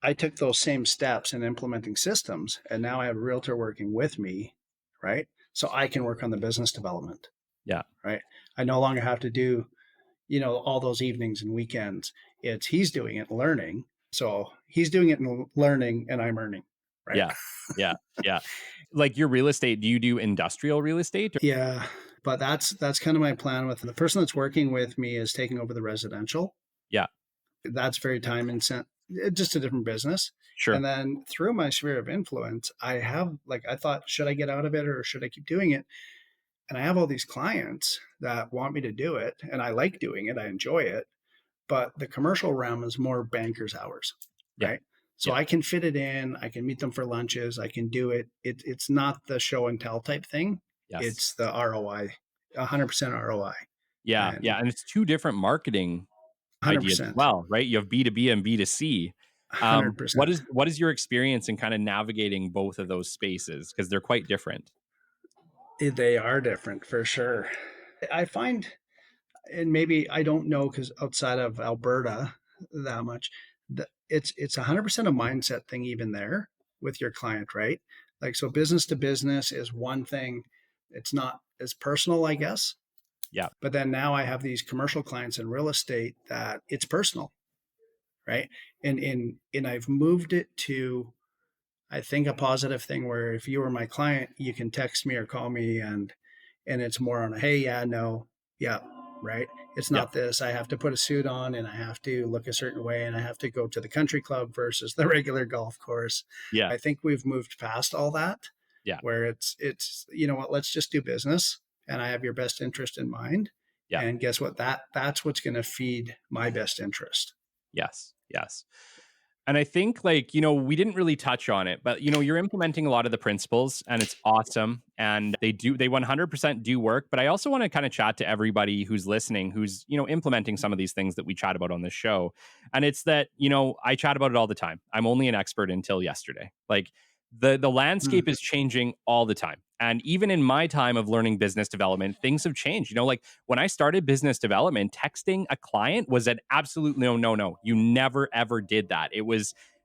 Speaker 3: I took those same steps in implementing systems, and now I have a realtor working with me, right? So I can work on the business development,
Speaker 1: Yeah.
Speaker 3: right? I no longer have to do, you know, all those evenings and weekends. It's he's doing it, learning. So he's doing it and learning, and I'm earning, right?
Speaker 1: Yeah. Yeah. Yeah. Like your real estate, do you do industrial real estate?
Speaker 3: Yeah, but that's kind of my plan with the person that's working with me is taking over the residential.
Speaker 1: Yeah.
Speaker 3: That's very time and just a different business.
Speaker 1: Sure.
Speaker 3: And then through my sphere of influence, I have like, I thought, should I get out of it or should I keep doing it? And I have all these clients that want me to do it, and I like doing it, I enjoy it. But the commercial realm is more banker's hours,
Speaker 1: Yeah.
Speaker 3: right? So
Speaker 1: Yeah.
Speaker 3: I can fit it in, I can meet them for lunches, I can do it. It's not the show and tell type thing.
Speaker 1: Yes.
Speaker 3: It's the ROI, 100% ROI,
Speaker 1: Yeah.
Speaker 3: and
Speaker 1: Yeah. And it's two different marketing ideas as
Speaker 3: 100%,
Speaker 1: well, right? You have B2B and B2C. What
Speaker 3: 100%.
Speaker 1: is your experience in kind of navigating both of those spaces? Because they're quite different.
Speaker 3: They are different for sure. I find, and maybe I don't know because outside of Alberta that much, that it's 100% a mindset thing even there with your client, right? Like, so business to business is one thing. It's not as personal, I guess.
Speaker 1: Yeah.
Speaker 3: But then now I have these commercial clients in real estate that it's personal, right? And I've moved it to, I think, a positive thing where if you were my client, you can text me or call me, and it's more on a, hey, yeah, no, yeah, right. It's
Speaker 1: Yeah.
Speaker 3: not this. I have to put a suit on and I have to look a certain way and I have to go to the country club versus the regular golf course.
Speaker 1: Yeah.
Speaker 3: I think we've moved past all that,
Speaker 1: Yeah.
Speaker 3: where it's you know what, let's just do business, and I have your best interest in mind.
Speaker 1: Yeah.
Speaker 3: And guess what? That's what's going to feed my best interest.
Speaker 1: Yes. Yes. And I think, like, we didn't really touch on it, but, you're implementing a lot of the principles and it's awesome. And they 100% do work. But I also want to kind of chat to everybody who's listening, who's, implementing some of these things that we chat about on this show. And it's that, I chat about it all the time. I'm only an expert until yesterday. Like, the
Speaker 3: Hmm.
Speaker 1: landscape is changing all the time. And even in my time of learning business development, things have changed. Like when I started business development, texting a client was an absolute no, no, no. You never ever did that.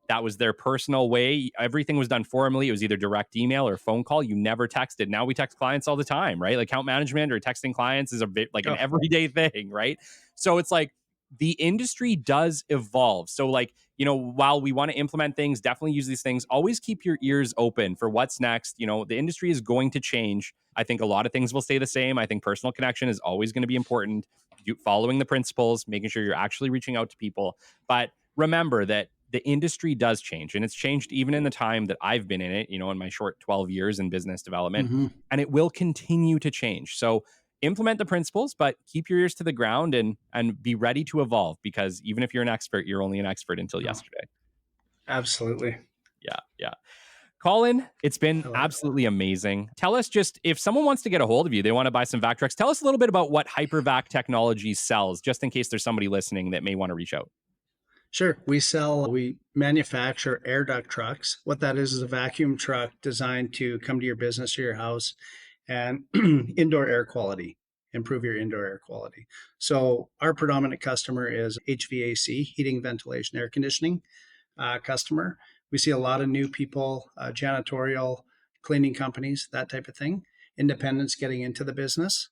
Speaker 1: That was their personal way. Everything was done formally. It was either direct email or phone call. You never texted. Now we text clients all the time, right? Like account management or texting clients is a bit like an
Speaker 3: Oh,
Speaker 1: everyday thing, right? So it's like the industry does evolve. So like, while we want to implement things, definitely use these things. Always keep your ears open for what's next. The industry is going to change. I think a lot of things will stay the same. I think personal connection is always going to be important. Following the principles, making sure you're actually reaching out to people. But remember that the industry does change, and it's changed even in the time that I've been in it, in my short 12 years in business development,
Speaker 3: hmm,
Speaker 1: and it will continue to change. So implement the principles, but keep your ears to the ground and be ready to evolve, because even if you're an expert, you're only an expert until
Speaker 3: oh,
Speaker 1: yesterday.
Speaker 3: absolutely.
Speaker 1: Yeah. Yeah. Colin, it's been
Speaker 3: I love it.
Speaker 1: absolutely amazing. Tell us, just if someone wants to get a hold of you, they want to buy some vac trucks, tell us a little bit about what Hypervac Technologies sells, just in case there's somebody listening that may want to reach out.
Speaker 3: Sure. We manufacture air duct trucks. What that is a vacuum truck designed to come to your business or your house and indoor air quality, improve your indoor air quality. So our predominant customer is HVAC, heating, ventilation, air conditioning customer. We see a lot of new people, janitorial, cleaning companies, that type of thing, independents getting into the business,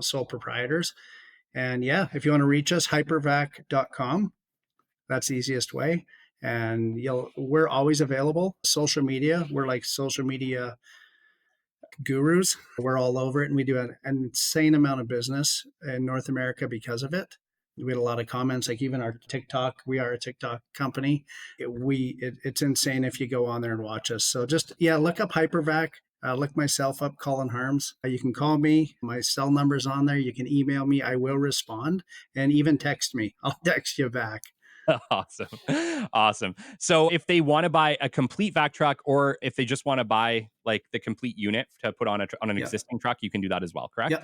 Speaker 3: sole proprietors. And yeah, if you want to reach us, hypervac.com. That's the easiest way. And we're always available. Social media, we're like social media gurus. We're all over it, and we do an insane amount of business in North America because of it. We had a lot of comments, like even our TikTok. We are a TikTok company. It's insane if you go on there and watch us. So just look up Hypervac. Look myself up, Colin Harms. You can call me. My cell number's on there. You can email me. I will respond, and even text me. I'll text you back.
Speaker 1: Awesome. So if they want to buy a complete vac truck, or if they just want to buy like the complete unit to put on an existing truck, you can do that as well, correct?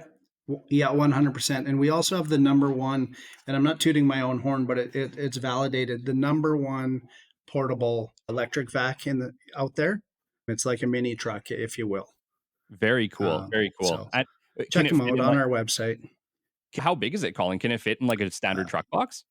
Speaker 3: Yeah, 100%. And we also have the number one, and I'm not tooting my own horn, but it's validated, the number one portable electric vac out there. It's like a mini truck, if you will.
Speaker 1: Very cool. Very cool.
Speaker 3: So check them out on our website.
Speaker 1: How big is it, Colin? Can it fit in like a standard truck box?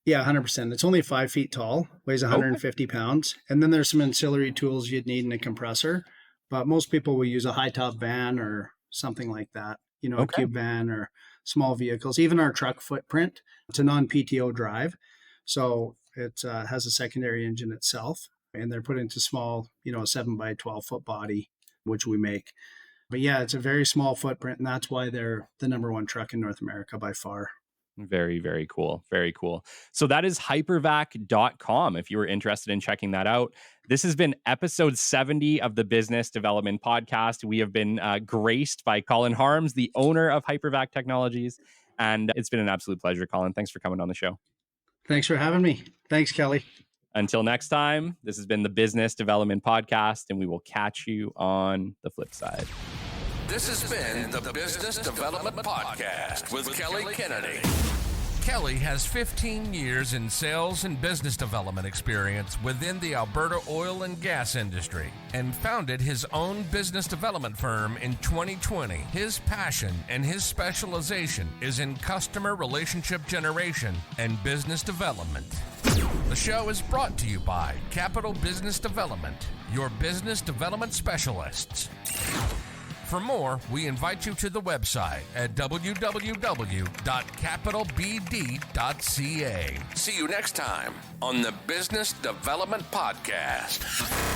Speaker 3: Yeah, 100%. It's only 5 feet tall, weighs 150 pounds. And then there's some ancillary tools you'd need in a compressor. But most people will use a high top van or something like that, a cube van or small vehicles. Even our truck footprint, it's a non-PTO drive. So it has a secondary engine itself. And they're put into small, 7 by 12 foot body, which we make. But yeah, it's a very small footprint. And that's why they're the number one truck in North America by far.
Speaker 1: Very, very cool. Very cool. So that is hypervac.com if you were interested in checking that out. This has been episode 70 of the Business Development Podcast. We have been graced by Colin Harms, the owner of Hypervac Technologies. And it's been an absolute pleasure, Colin. Thanks for coming on the show.
Speaker 3: Thanks for having me. Thanks, Kelly.
Speaker 1: Until next time, this has been the Business Development Podcast, and we will catch you on the flip side.
Speaker 2: This has been the Business Development Podcast with Kelly Kennedy. Kelly has 15 years in sales and business development experience within the Alberta oil and gas industry and founded his own business development firm in 2020. His passion and his specialization is in customer relationship generation and business development. The show is brought to you by Capital Business Development, your business development specialists. For more, we invite you to the website at www.capitalbd.ca. See you next time on the Business Development Podcast.